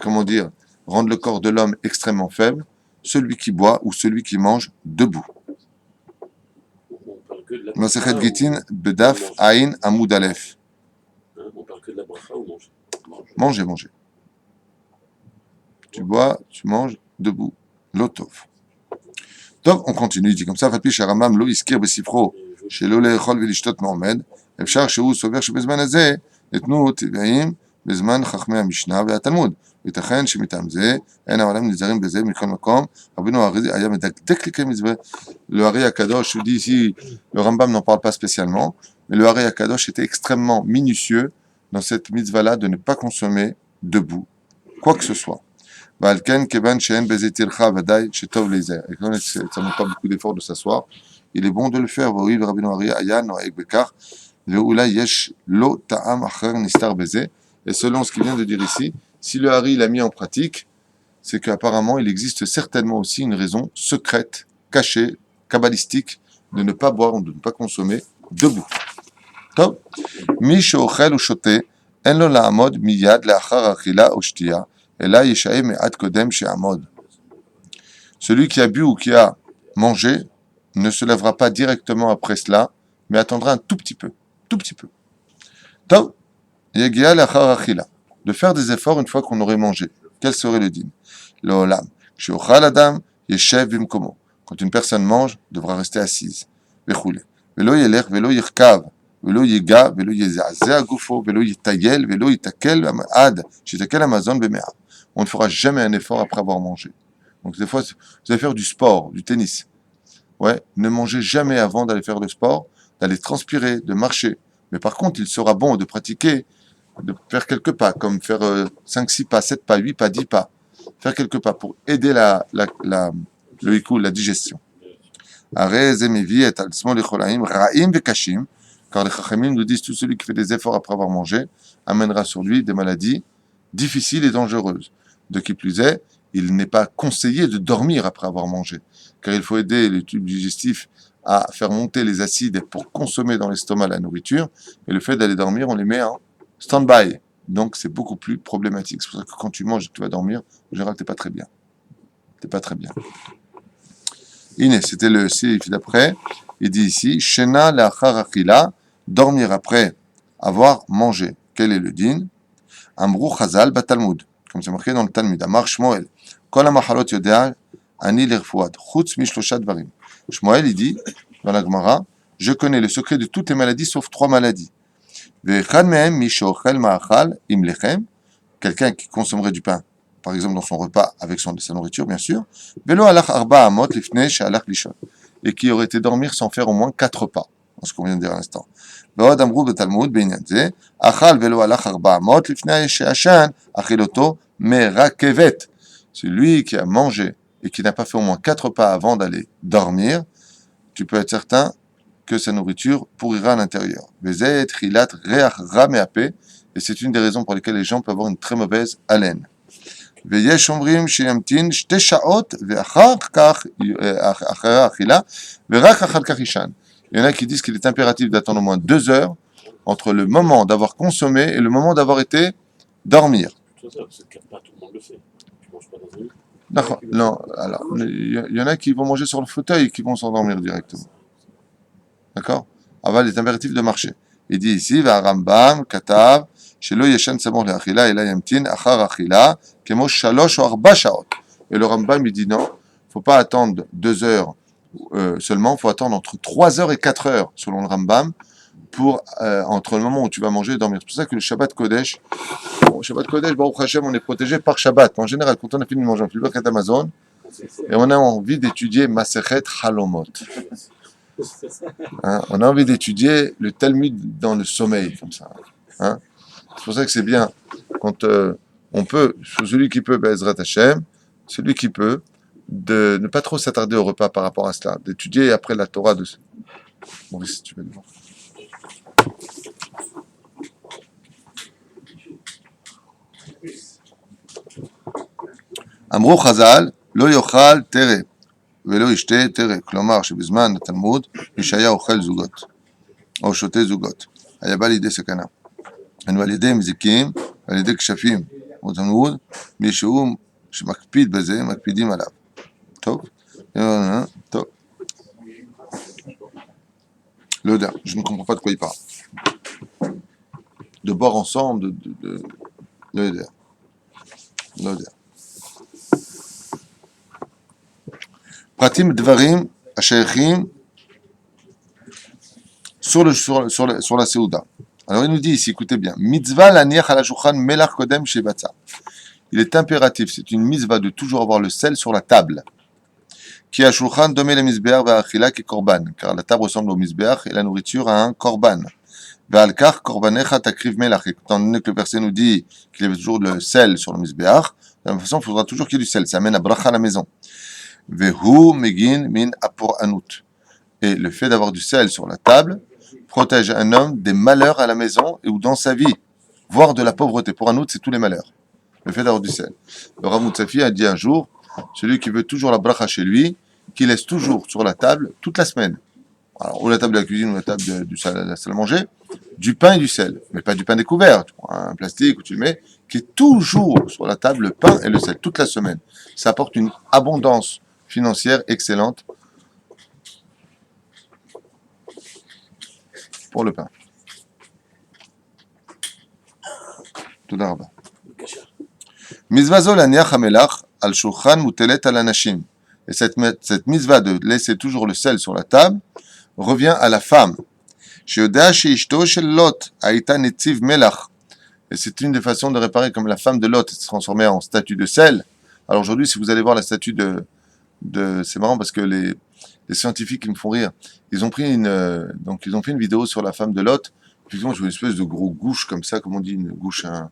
comment dire, rendent le corps de l'homme extrêmement faible? Celui qui boit ou celui qui mange debout. On parle que de la Masechet bracha Gittin, ou Bedaf, Aïn, Amoud Aleph. on parle que de la bracha ou mange. Manger, manger. Tu bois, tu manges debout. Lotov. Donc, on continue, il dit comme ça, Fatpi Sharamam, Lo Iskir Besifro, chez Lo Lechol Velishtot Mohamed, Efshar Shehu Sover Shebezman Azeh, Etnu Tivaim, Bezman Chachmei HaMishnah והתלמוד. ייתכן שמטעם זה, אין העולם נזהרים בזה מכל מקום, רבינו הארי היה מדקדק לקיים מצווה. Le Hari HaKadosh, je vous dis ici, le Rambam n'en parle pas spécialement, mais le Hari HaKadosh était extrêmement minutieux dans cette mitzvah-là de ne pas consommer debout, quoi que ce soit. Valken kevan she'en bezetircha vadaï shetov leizer. Et quand ça ne demande pas beaucoup d'efforts de s'asseoir, il est bon de le faire. Oui, le Rabbeinu Hari aya noaek bekar, ve'ula yesh lo ta'am acher nistar beze. Et selon ce qu'il vient de dire ici, si le Hari l'a mis en pratique, c'est qu'apparemment il existe certainement aussi une raison secrète, cachée, kabbalistique, de ne pas boire ou de ne pas consommer debout. Top. Mi she'ochel ou shote, en lo la'amod miyad le'achar achila ou shtiya, et là yeshae me'at kodem she'amod. Celui qui a bu ou qui a mangé ne se lèvera pas directement après cela, mais attendra un tout petit peu. Tout petit peu. Top. Yegia le'achar achila. De faire des efforts une fois qu'on aurait mangé. Quel serait le din? Le olam. She'ochal adam yeshev bimkomo. Quand une personne mange, devra rester assise. Vechoule. Velo yelech, velo yirkav, velo yiga, velo yezazea gufo, velo yitayel, velo yitakel ad, shitakel amazon bemea. On ne fera jamais un effort après avoir mangé. Donc des fois, vous allez faire du sport, du tennis. Ouais, ne mangez jamais avant d'aller faire le sport, d'aller transpirer, de marcher. Mais par contre, il sera bon de pratiquer, de faire quelques pas, comme faire 5, 6 pas, 7 pas, 8 pas, 10 pas. Faire quelques pas pour aider le hikou, la digestion. Car les chachamim nous disent tout celui qui fait des efforts après avoir mangé amènera sur lui des maladies difficiles et dangereuses. De qui plus est, il n'est pas conseillé de dormir après avoir mangé, car il faut aider les tubes digestifs à faire monter les acides pour consommer dans l'estomac la nourriture, et le fait d'aller dormir, on les met en stand-by. Donc c'est beaucoup plus problématique. C'est pour ça que quand tu manges et que tu vas dormir, en général, t'es pas très bien. T'es pas très bien. Iné, c'était le sif d'après. Il dit ici, Shena le'achar achila, dormir après avoir mangé. Quel est le din? Amrou chazal batalmud, comme c'est marqué dans le Talmud. Amar Shmuel, kol ha'machalot yodea ani l'irfuad, chutz mishlosha dvarim. Shmuel, il dit, dans la Gemara, je connais le secret de toutes les maladies sauf 3 maladies. Ve'echad mehem mi she'ochel ma'achal im lechem, quelqu'un qui consommerait du pain, par exemple dans son repas avec sa nourriture, bien sûr, velo alach arba amot lifnei she'alach lishon, et qui aurait été dormir sans faire au moins 4 pas, dans ce qu'on vient de dire à l'instant. Ve'od amrou betalmud be'inyan ze, achal velo alach arba amot lifnei she'ashan, achiloto merakevet. C'est lui qui a mangé et qui n'a pas fait au moins 4 pas avant d'aller dormir, tu peux être certain que sa nourriture pourrira à l'intérieur. Vezet chilat reach ra me'apeh, et c'est une des raisons pour lesquelles les gens peuvent avoir une très mauvaise haleine. ויש אומרים שימתין 2 שעות ואחר כך, אחרי האכילה, ורק אחר כך יישן. Il y en a qui disent qu'il est impératif d'attendre au moins 2 heures entre le moment d'avoir consommé et le moment d'avoir été dormir. tout ça, parce que pas tout le monde le fait. Tu manges pas dans un lit. Non, non, alors, il y en a qui vont manger sur le fauteuil et qui vont s'endormir directement. D'accord? Aval est impératif de marcher. Il dit ici, va Rambam, Katav, Shelo Yeshan Samor Leachila, Ela Yamtin, Achar Achila, Kemo Shalosh ou Arba Shaot. Et le Rambam, il dit non, faut pas attendre 2 heures seulement, faut attendre entre 3 heures et 4 heures, selon le Rambam, pour, entre le moment où tu vas manger et dormir. C'est pour ça que le Shabbat Kodesh, Shabbat Kodesh, Baruch Hashem, on est protégé par Shabbat. En général, quand on a fini de manger, on fait le Birkat Amazon, et on a envie d'étudier Masechet Halomot. Hein, on a envie d'étudier le Talmud dans le sommeil, comme ça. Hein. C'est pour ça que c'est bien quand on peut, celui qui peut, Bezrat Hashem, celui qui peut, de ne pas trop s'attarder au repas par rapport à cela, d'étudier après la Torah de. Maurice, si tu veux le voir. אמרו חז"ל, לא יאכל תרא ולא ישתה תרא, כלומר שבזמן התלמוד מי שהיה אוכל זוגות או שותה זוגות היה בא לידי סכנה. ועל ידי מזיקים ועל ידי כשפים בתלמוד, מי שהוא שמקפיד בזה מקפידים עליו. טוב? טוב. לא יודע, je ne comprends pas de quoi il parle. De boire ensemble, לא יודע. לא יודע. פרטים דברים השייכים sur la Seuda. Alors il nous dit ici, écoutez bien, mitzvah laniach ala shulchan melach kodem shebatza. Il est impératif, c'est une mitzvah de toujours avoir le sel sur la table. Ki a shulchan domé le mizbeach ve'achila ki korban, car la table ressemble au mizbeach et la nourriture à un korban. Ve'al kach korbanecha takriv melach. Étant donné que le verset nous dit qu'il y avait toujours le sel sur le mizbeach, de la même façon, il faudra toujours qu'il y ait du sel. Ça amène à bracha à la maison. Vehu megin min apor anut. Et le fait d'avoir du sel sur la table protège un homme des malheurs à la maison ou dans sa vie, voire de la pauvreté. Pour Anout, c'est tous les malheurs. Le fait d'avoir du sel. Le Rav Moutsafi a dit un jour, celui qui veut toujours la bracha chez lui, qui laisse toujours sur la table toute la semaine. Alors, ou la table de la cuisine ou la table de la salle à manger, du pain et du sel. Mais pas du pain découvert. Tu prends un plastique où tu le mets, qui est toujours sur la table, le pain et le sel, toute la semaine. Ça apporte une abondance financière excellente pour le pain. תודה רבה. Mizvah laniach hamelach al shulchan mutelet al anashim. Et cette mitzvah de laisser toujours le sel sur la table revient à la femme. Sheyoda sheishto shel Lot haïta netziv melach. Et c'est une des façons de réparer, comme la femme de Lot s'est transformée en statue de sel. Alors aujourd'hui, si vous allez voir la statue c'est marrant parce que les scientifiques, ils me font rire. Ils ont fait une vidéo sur la femme de Lot. Effectivement, je vois une espèce de gros gouche comme ça, comme on dit, une gouche, un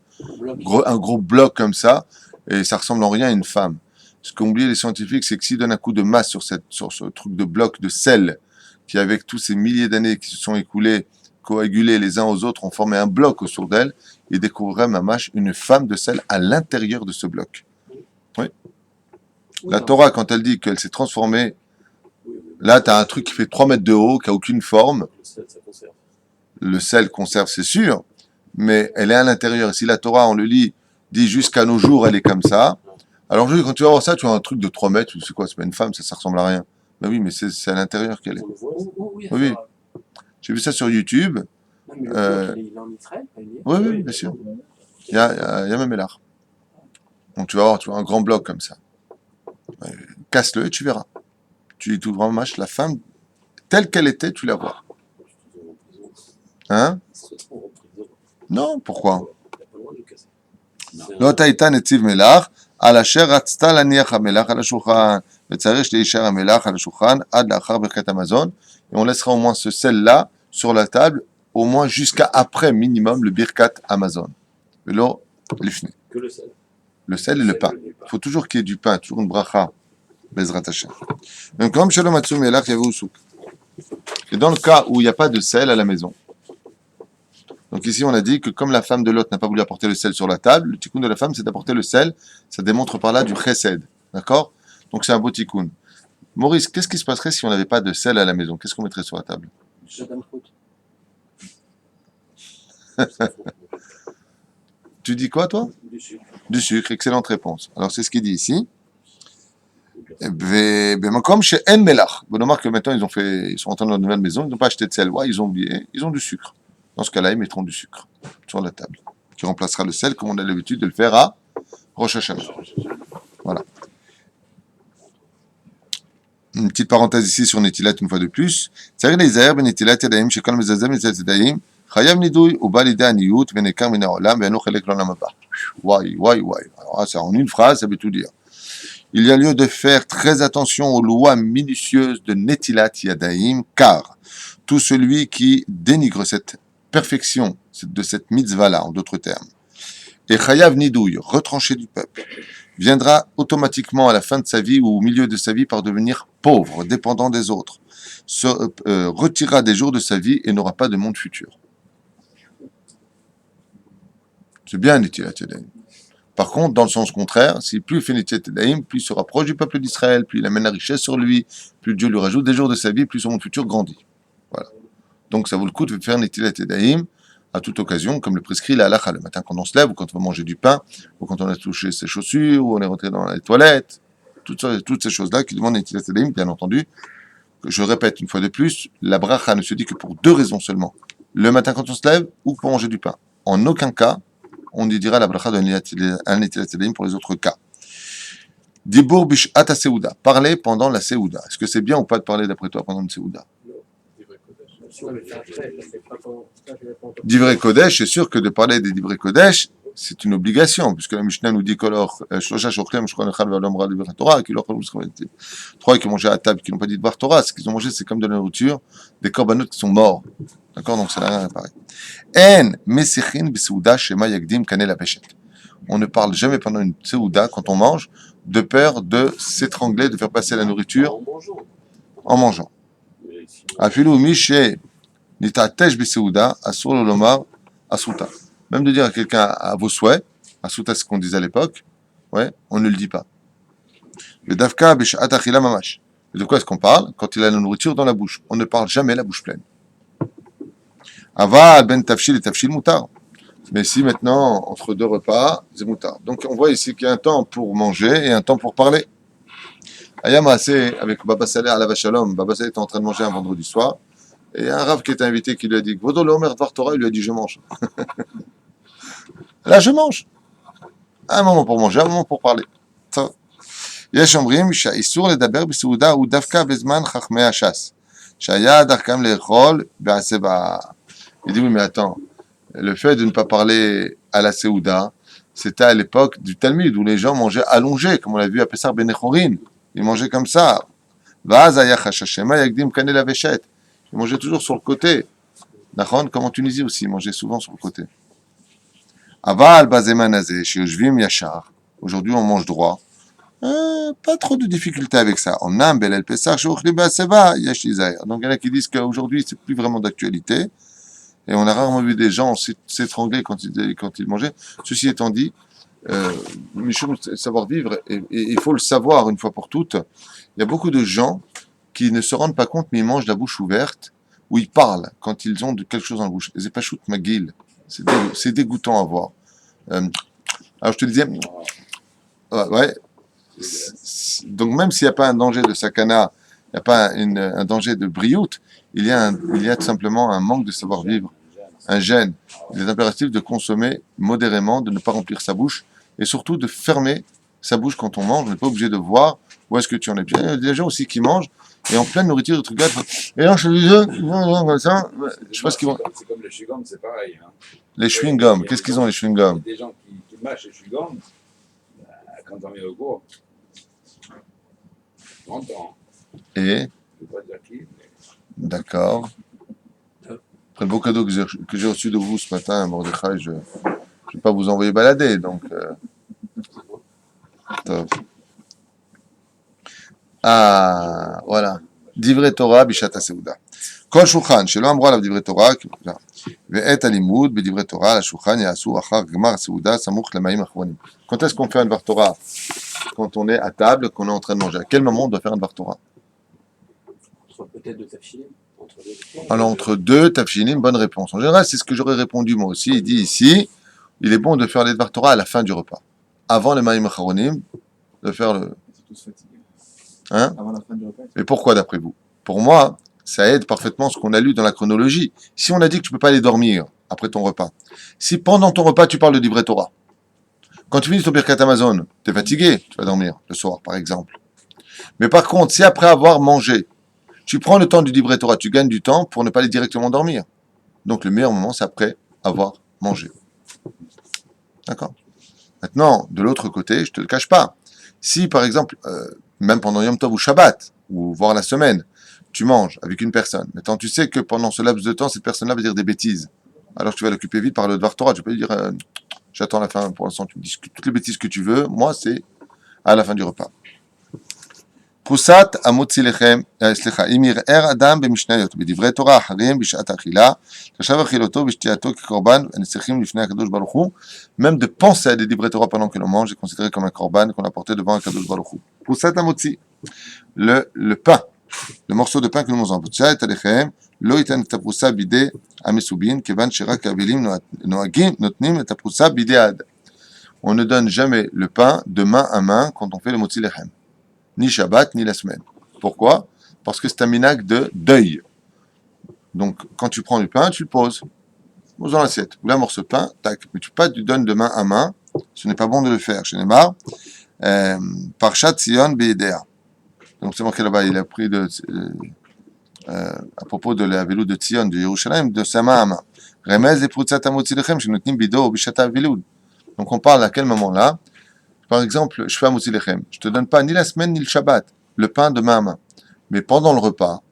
gros bloc comme ça, et ça ressemble en rien à une femme. Ce qu'ont oublié les scientifiques, c'est que s'ils donnent un coup de masse sur ce truc de bloc de sel, qui avec tous ces milliers d'années qui se sont écoulés, coagulés les uns aux autres, ont formé un bloc autour d'elle, ils découvriraient, mamash, une femme de sel à l'intérieur de ce bloc. Oui. La Torah, quand elle dit qu'elle s'est transformée, là, tu as un truc qui fait 3 mètres de haut, qui n'a aucune forme. Le sel, ça conserve. Le sel conserve, c'est sûr, mais elle est à l'intérieur. Si la Torah, on le lit, dit jusqu'à nos jours, elle est comme ça. Alors aujourd'hui, quand tu vas voir ça, tu as un truc de 3 mètres, c'est quoi, c'est pas une femme, ça ressemble à rien. Ben oui, mais c'est à l'intérieur qu'elle est. On le voit, Oui. J'ai vu ça sur YouTube. Non, mais le bloc, il est en Israël, pas il est. Oui, bien sûr. Il y a même Elar. Donc tu vas voir, tu vois un grand bloc comme ça. Casse-le et tu verras. Tu y trouveras match la femme telle qu'elle était, tu la vois. Hein? Non, pourquoi? לא הייתה נציב מלח, על אשר רצתה להניח המלח על השולחן, וצריך להישאר המלח על השולחן עד לאחר ברכת המזון, et on laissera au moins ce sel-là sur la table, au moins jusqu'à après minimum le birkat Amazon. ולא לפני. Que le sel. Le sel et le pain. Il faut toujours qu'il y ait du pain, toujours une bracha, Bezrat Hashem. Donc comme Shalom Matsu Melach Yavu Souk. Et dans le cas où il n'y a pas de sel à la maison, donc ici on a dit que comme la femme de Lot n'a pas voulu apporter le sel sur la table, le tikkun de la femme c'est d'apporter le sel, ça démontre par là du chesed, d'accord? Donc c'est un beau tikkun. Maurice, qu'est-ce qui se passerait si on n'avait pas de sel à la maison? Qu'est-ce qu'on mettrait sur la table? Tu dis quoi toi? Du sucre. Du sucre, excellente réponse. Alors c'est ce qu'il dit ici. Comme chez En Melach. Bon, on remarque que maintenant ils sont rentrés dans une nouvelle maison, ils n'ont pas acheté de sel. Ouais, ils ont oublié, ils ont du sucre. Dans ce cas-là, ils mettront du sucre sur la table, qui remplacera le sel, comme on a l'habitude de le faire à Rosh Hashanah. Voilà. Une petite parenthèse ici sur Netilat une fois de plus. C'est-à-dire les airs, Netilat Yadayim, chez Kol Mezazem, Netilat Yadayim, Chayav Nidouy, ou Balide Aniyut, Venekar Mina Olam, Venou Chelek L'Olam Haba. Why. Alors, ça, en une phrase, ça veut tout dire. Il y a lieu de faire très attention aux lois minutieuses de Netilat Yadayim, car tout celui qui dénigre cette perfection de cette mitzvah-là, en d'autres termes, et Chayav Nidouy, retranché du peuple, viendra automatiquement à la fin de sa vie ou au milieu de sa vie par devenir pauvre, dépendant des autres, se retirera des jours de sa vie et n'aura pas de monde futur. C'est bien Netilat Yadayim. Par contre, dans le sens contraire, si plus il fait Netilat Yadayim, plus il se rapproche du peuple d'Israël, plus il amène la richesse sur lui, plus Dieu lui rajoute des jours de sa vie, plus son monde futur grandit. Voilà. Donc ça vaut le coup de faire Netilat Yadayim à toute occasion, comme le prescrit la halakha, le matin quand on se lève, ou quand on va manger du pain, ou quand on a touché ses chaussures, ou on est rentré dans les toilettes, toutes ces choses-là qui demandent Netilat Yadayim, bien entendu. Je répète une fois de plus, la bracha ne se dit que pour deux raisons seulement. Le matin quand on se lève, ou pour manger du pain. En aucun cas, on y dira la bracha de Netilat Yadayim pour les autres cas. Dibour bishat ha-seouda, parler pendant la seouda. Est-ce que c'est bien ou pas de parler d'après toi pendant une seouda? Divrei Kodesh, c'est sûr que de parler des Divrei Kodesh, c'est une obligation, puisque la Mishnah nous dit que trois qui ont mangé à table, qui n'ont pas dit de Dvar Torah, ce qu'ils ont mangé, c'est comme de la nourriture, des korbanot qui sont morts. D'accord, donc ça n'a rien à pareil. En mesichin b'seuda shema yagdim kanel apeshet. On ne parle jamais pendant une seuda, quand on mange, de peur de s'étrangler, de faire passer la nourriture en mangeant. Afilu mishe nitatesh b'seuda asur lo lomar asuta. Même de dire à quelqu'un à vos souhaits, asuta c'est ce qu'on disait à l'époque, ouais, on ne le dit pas. Le dafka b'shat achila mamash. De quoi est-ce qu'on parle? Quand il a la nourriture dans la bouche. On ne parle jamais la bouche pleine. Aval ben tafshil et tafshil mutar. Mais si maintenant, entre deux repas, c'est mutar. Donc on voit ici qu'il y a un temps pour manger et un temps pour parler. Ayam assez avec Baba Saleh à la Vachalom. Baba Saleh était en train de manger un vendredi soir. Et un rav qui était invité qui lui a dit Vodo le Omer Dvar Torah, il lui a dit je mange. Là je mange. Un moment pour manger, un moment pour parler. יש אומרים שהאיסור לדבר בסעודה הוא דווקא בזמן חכמי הש"ס, שהיה דרכם לאכול בעשה בה. Il dit oui mais attends, le fait de ne pas parler à la Séouda, c'était à l'époque du Talmud où les gens mangeaient allongés, comme on l'a vu à Pessar Ben Echorin. Ils mangeaient comme ça. Vaz aya chashashema yagdim kanel aveshet. Ils mangeaient toujours sur le côté. D'accord, comme en Tunisie aussi, ils mangeaient souvent sur le côté. Aval bazeman azeh sheyushvim yashar. Aujourd'hui on mange droit. Pas trop de difficultés avec ça. On a un bel El Pessah, donc il y en a qui disent qu'aujourd'hui c'est plus vraiment d'actualité. Et on a rarement vu des gens s'étrangler quand ils mangeaient. Ceci étant dit, Michel, savoir vivre, et il faut le savoir une fois pour toutes, il y a beaucoup de gens qui ne se rendent pas compte, mais ils mangent la bouche ouverte, ou ils parlent quand ils ont quelque chose dans la bouche. C'est pas shoot McGill. C'est dégoûtant à voir. Alors je te disais, ouais. Donc même s'il n'y a pas un danger de sakana, il n'y a pas un danger de briout, il y a tout simplement un manque de savoir-vivre, un gêne. Il est impératif de consommer modérément, de ne pas remplir sa bouche, et surtout de fermer sa bouche quand on mange. On n'est pas obligé de voir où est-ce que tu en es. Il y a des gens aussi qui mangent, et en pleine nourriture, des trucs là, et là je te dis, ça, je sais pas ce qu'ils vont... C'est comme les chewing-gums, c'est pareil. Hein. Les chewing-gums, qu'est-ce qu'ils ont les chewing-gums? Des gens qui mâchent les chewing-gums, quand on est au cours, longtemps. Et Je ne vais pas dire qui, mais... d'accord. Après le beau cadeau que j'ai reçu de vous ce matin, Mordechai, je ne vais pas vous envoyer balader, donc... top. Ah, voilà. Divrei Torah bishat ha-seouda. כל שולחן שלא אמרו עליו דברי תורה, ואת הלימוד בדברי תורה על השולחן יעשו אחר גמר הסעודה סמוך למים אחרונים. Quand est-ce qu'on fait un Dvar Torah? Quand on est à table, qu'on est en train de manger. À quel moment on doit faire un Dvar Torah? Peut-être deux tafshilim. Alors entre deux tafshilim, bonne réponse. En général, c'est ce que j'aurais répondu moi aussi. Il dit ici, il est bon de faire les Dvar Torah à la fin du repas. avant les Maïm Acharonim, de faire le... Ils sont tous fatigués. Hein? Avant la fin du repas. Mais pourquoi d'après vous? Pour moi, ça aide parfaitement ce qu'on a lu dans la chronologie. Si on a dit que tu peux pas aller dormir après ton repas, si pendant ton repas tu parles de Divrei Torah, quand tu finis ton Birkat Amazon, tu es fatigué, tu vas dormir le soir par exemple. Mais par contre, si après avoir mangé, tu prends le temps du Divrei Torah, tu gagnes du temps pour ne pas aller directement dormir. Donc le meilleur moment, c'est après avoir mangé. D'accord? Maintenant, de l'autre côté, je te le cache pas. Si par exemple, même pendant Yom Tov ou Shabbat, ou voire la semaine, tu manges avec une personne, maintenant tu sais que pendant ce laps de temps, cette personne-là va dire des bêtises. Alors tu vas l'occuper vite par le Dvar Torah. Tu peux lui dire, j'attends la fin pour l'instant, tu me dis toutes les bêtises que tu veux, moi c'est à la fin du repas. פרוסת המוציא לחם, אם ירער אדם במשניות, בדברי תורה אחרים בשעת האכילה, תחשב אכילתו ושתייתו כקורבן הנצרכים לפני הקדוש ברוך הוא, même de penser à des divrei Torah pendant que l'on mange est considéré comme un korban qu'on a porté devant un kadosh baruch hu. פרוסת המוציא, le pain, le morceau de pain que nous mangeons, פרוסת הלחם, לא ייתן את הפרוסה בידי המסובין, כיוון שרק האבלים נותנים את הפרוסה בידי האדם. On ne donne jamais le pain de main à main quand on fait le motzi lechem. Ni Shabbat, ni la semaine. Pourquoi? Parce que c'est un minhag de deuil. Donc, quand tu prends du pain, tu le poses. Pose dans l'assiette. Ou un morceau de pain, tac. Mais tu donnes de main à main. Ce n'est pas bon de le faire. Chez Neymar, Parshat Sion Beidea. Donc, c'est marqué là-bas. Il a pris à propos de la veloud de Sion, de Yerushalayim, de sa main à main. Remez et Prutzat Amotzi Lechem, Shenotnim Bido, Bishata veloud. Donc, on parle à quel moment-là? Par exemple, je fais un motzi lechem. Je te donne pas ni la semaine ni le Shabbat, le pain de main à main. Mais pendant le repas,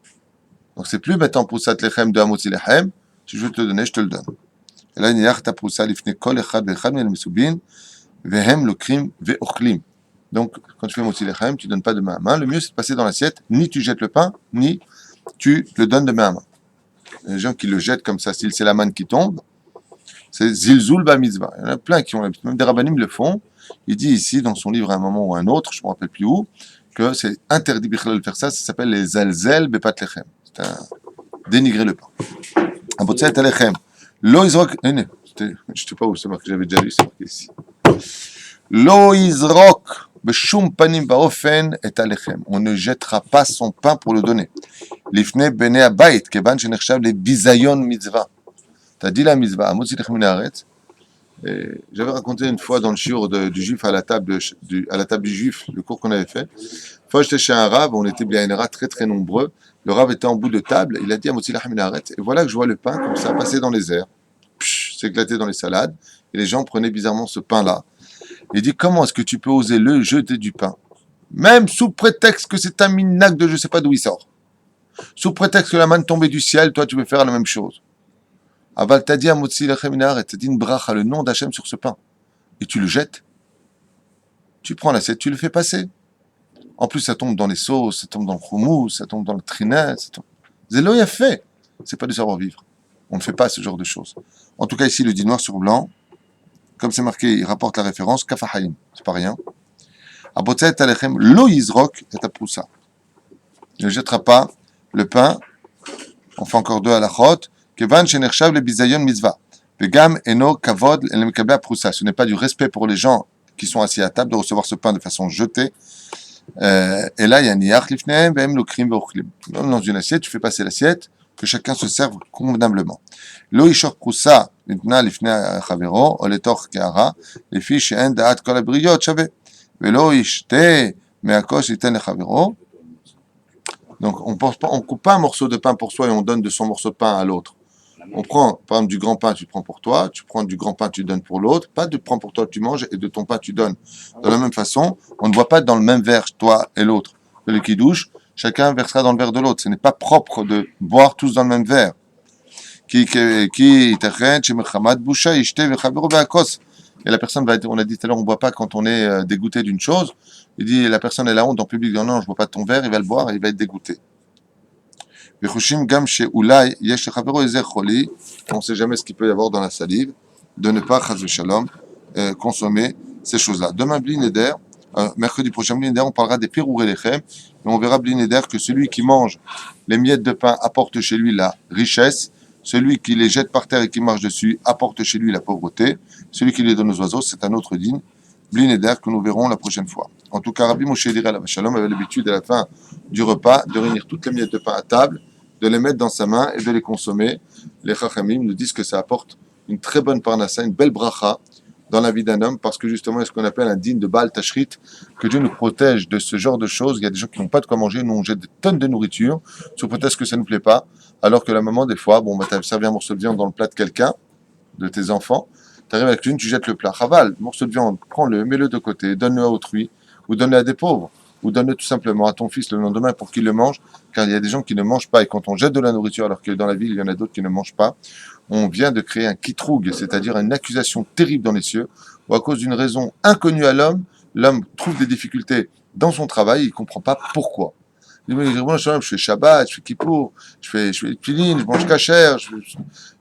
donc c'est plus maintenant poussat lechem de motzi lechem. Si je veux te le donner, je te le donne. Et là, il y a ta poussa lifne kol echad ve'echad min mesubin vehem lokrim ve'ochlim. Donc, quand tu fais motzi lechem, tu donnes pas de main à main. Le mieux, c'est de passer dans l'assiette. Ni tu jettes le pain, ni tu le donnes de main à main. Les gens qui le jettent comme ça, c'est la manne qui tombe. C'est zilzul ba mitzvah. Il y en a plein qui ont l'habitude. Même des rabbanim le font. Il dit ici, dans son livre à un moment ou un autre, je ne me rappelle plus où, que c'est interdit de faire ça, ça s'appelle les zalzel bepat lechem. C'est dénigrer le pain. Abotzet alechem. Lo izrok. Je ne sais pas où c'est marqué, j'avais déjà lu, c'est marqué ici. Lo izrok beshum panim baofen et alechem. On ne jettera pas son pain pour le donner. Lifne bene abayit, kevan shenershav le bizayon mitzvah. T'as dit la mitzvah, amotzi lechem min haaretz. J'avais raconté une fois dans le shiur du juif à la table du juif, le cours qu'on avait fait. Une fois j'étais chez un rave, on était bien très très nombreux. Le rave était en bout de table, il a dit à Motzi Lachem Minaret, et voilà que je vois le pain comme ça passer dans les airs, s'éclater dans les salades, et les gens prenaient bizarrement ce pain-là. Il dit comment est-ce que tu peux oser le jeter du pain, même sous prétexte que c'est un minhag de je sais pas d'où il sort, sous prétexte que la manne tombait du ciel, toi tu veux faire la même chose. Aval t'as dit à Motzi Lechem Minaret, t'as dit une bracha, le nom d'Hachem sur ce pain, et tu le jettes. Tu prends l'assiette, tu le fais passer. En plus, ça tombe dans les sauces, ça tombe dans le houmous, ça tombe dans le trinet. Zélo y a fait. C'est pas du savoir-vivre. On ne fait pas ce genre de choses. En tout cas, ici, il le dit noir sur blanc. Comme c'est marqué, il rapporte la référence, Kafahaim. C'est pas rien. Abotzet alechem lo yizrok et aproussa. Ne jettera pas le pain. On fait encore deux halachot. Kevan shenershav le bizayon mitzvah. Vegam eno kavod el mekabeh aproussa. Ce n'est pas du respect pour les gens qui sont assis à table de recevoir ce pain de façon jetée. Et là, il y a niach lifnehem vehem lokrim veochlim. Dans une assiette, tu fais passer l'assiette, que chacun se serve convenablement. Lo yishor proussa nitna lifne chavero o letoch ke'ara lefi she'en da'at kol habriyot shaveh velo yishte me'akosh yiten lechavero. Donc, on coupe pas un morceau de pain pour soi et on donne de son morceau de pain à l'autre. On prend, par exemple, du grand pain, tu prends pour toi, tu prends du grand pain, tu donnes pour l'autre, pas de prends pour toi, tu manges, et de ton pain, tu donnes. De la même façon, on ne voit pas dans le même verre, toi et l'autre, celui qui douche, chacun versera dans le verre de l'autre. Ce n'est pas propre de boire tous dans le même verre. Et la personne va être, on a dit tout à l'heure, on ne boit pas quand on est dégoûté d'une chose. Il dit, la personne, elle a honte en public, non, je ne bois pas de ton verre, il va le boire et il va être dégoûté. On ne sait jamais ce qu'il peut y avoir dans la salive, de ne pas, chas v'shalom, consommer ces choses-là. Demain, Bli Neder, mercredi prochain, Bli Neder, on parlera des pirouré lechem, et on verra Bli Neder que celui qui mange les miettes de pain apporte chez lui la richesse, celui qui les jette par terre et qui marche dessus apporte chez lui la pauvreté, celui qui les donne aux oiseaux, c'est un autre digne Blineder, que nous verrons la prochaine fois. En tout cas, Rabbi Moshe Elirel Alav Shalom avait l'habitude à la fin du repas de réunir toutes les miettes de pain à table, de les mettre dans sa main et de les consommer. Les Chachamim nous disent que ça apporte une très bonne parnassa, une belle bracha dans la vie d'un homme, parce que justement, c'est ce qu'on appelle un digne de Baal Tashrit, que Dieu nous protège de ce genre de choses. Il y a des gens qui n'ont pas de quoi manger, nous on jette des tonnes de nourriture, sous prétexte que ça ne nous plaît pas, alors que la maman, des fois, bon, bah, t'as servi un morceau de viande dans le plat de quelqu'un, de tes enfants, tu arrives avec une, tu jettes le plat. Raval, morceau de viande, prends-le, mets-le de côté, donne-le à autrui, ou donne-le à des pauvres, ou donne-le tout simplement à ton fils le lendemain pour qu'il le mange, car il y a des gens qui ne mangent pas, et quand on jette de la nourriture alors que dans la ville, il y en a d'autres qui ne mangent pas, on vient de créer un kitroug, c'est-à-dire une accusation terrible dans les cieux, où à cause d'une raison inconnue à l'homme, l'homme trouve des difficultés dans son travail, il ne comprend pas pourquoi. Il dit, bon, je fais Shabbat, je fais Kippour, je fais Pilin, je mange kasher,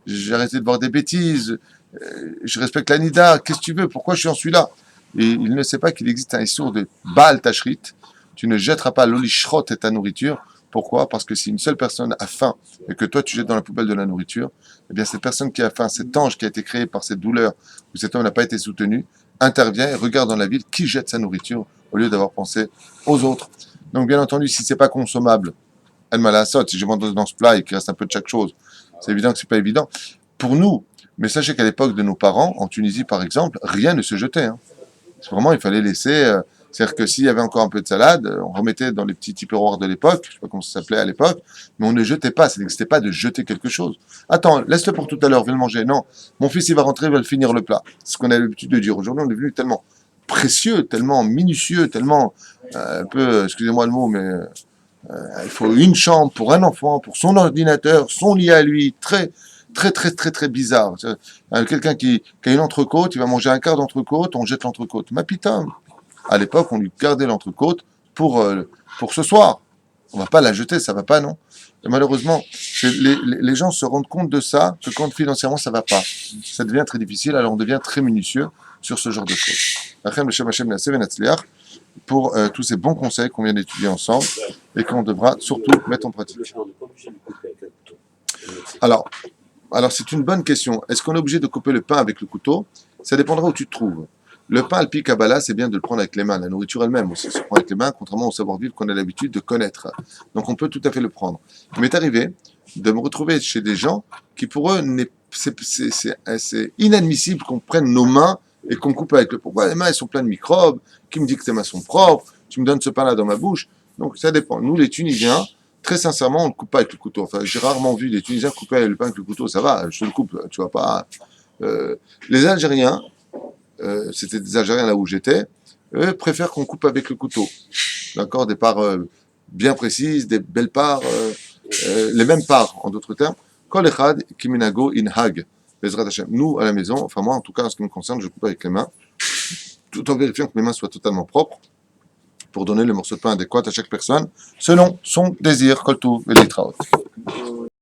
j'ai arrêté de boire des bêtises, je respecte la Nida, qu'est-ce que tu veux, pourquoi je suis en celui-là? Et il ne sait pas qu'il existe un issour de Baal Tashrit, tu ne jetteras pas l'olishrot et ta nourriture. Pourquoi? Parce que si une seule personne a faim et que toi tu jettes dans la poubelle de la nourriture, eh bien cette personne qui a faim, cet ange qui a été créé par cette douleur, où cet homme n'a pas été soutenu, intervient et regarde dans la ville qui jette sa nourriture au lieu d'avoir pensé aux autres. Donc bien entendu, si c'est pas consommable, elle m'a la saute, si je mange dans ce plat et qu'il reste un peu de chaque chose, c'est évident que c'est pas évident. Pour nous, mais sachez qu'à l'époque de nos parents, en Tunisie par exemple, rien ne se jetait. Hein. C'est vraiment, il fallait laisser... c'est-à-dire que s'il y avait encore un peu de salade, on remettait dans les petits tupperwares de l'époque, je ne sais pas comment ça s'appelait à l'époque, mais on ne jetait pas, ça n'existait pas de jeter quelque chose. Attends, laisse-le pour tout à l'heure, viens le manger. Non, mon fils il va rentrer, il va le finir le plat. C'est ce qu'on a l'habitude de dire. Aujourd'hui, on est devenu tellement précieux, tellement minutieux, tellement un peu, excusez-moi le mot, mais il faut une chambre pour un enfant, pour son ordinateur, son lit à lui, très bizarre. Quelqu'un qui a une entrecôte, il va manger un quart d'entrecôte, on jette l'entrecôte. Ma putain. À l'époque, on lui gardait l'entrecôte pour ce soir. On ne va pas la jeter, ça ne va pas, non? Et malheureusement, les gens se rendent compte de ça, que quand financièrement ça ne va pas, ça devient très difficile, alors on devient très minutieux sur ce genre de choses. Pour tous ces bons conseils qu'on vient d'étudier ensemble et qu'on devra surtout mettre en pratique. On n'est pas obligé de le couper avec un couteau. Alors c'est une bonne question. Est-ce qu'on est obligé de couper le pain avec le couteau? Ça dépendra où tu te trouves. Le pain alpi Kabbalah, c'est bien de le prendre avec les mains. La nourriture elle-même aussi se prend avec les mains, contrairement au savoir-vivre qu'on a l'habitude de connaître. Donc on peut tout à fait le prendre. Il m'est arrivé de me retrouver chez des gens qui pour eux, c'est inadmissible qu'on prenne nos mains et qu'on coupe avec le... Pourquoi les mains elles sont pleines de microbes? Qui me dit que tes mains sont propres? Tu me donnes ce pain-là dans ma bouche? Donc ça dépend. Nous les Tunisiens, très sincèrement, on ne coupe pas avec le couteau. Enfin, j'ai rarement vu les Tunisiens couper le pain avec le couteau. Ça va, je te le coupe, tu vois pas. Les Algériens, c'était des Algériens là où j'étais, eux préfèrent qu'on coupe avec le couteau. D'accord? Des parts bien précises, des belles parts, les mêmes parts, en d'autres termes. Kol echad kiminago inhag. Bezrat Hashem. Nous, à la maison, enfin moi, en tout cas, en ce qui me concerne, je coupe avec les mains, tout en vérifiant que mes mains soient totalement propres, pour donner le morceau de pain adéquat à chaque personne, selon son désir. Kol tu velitraot.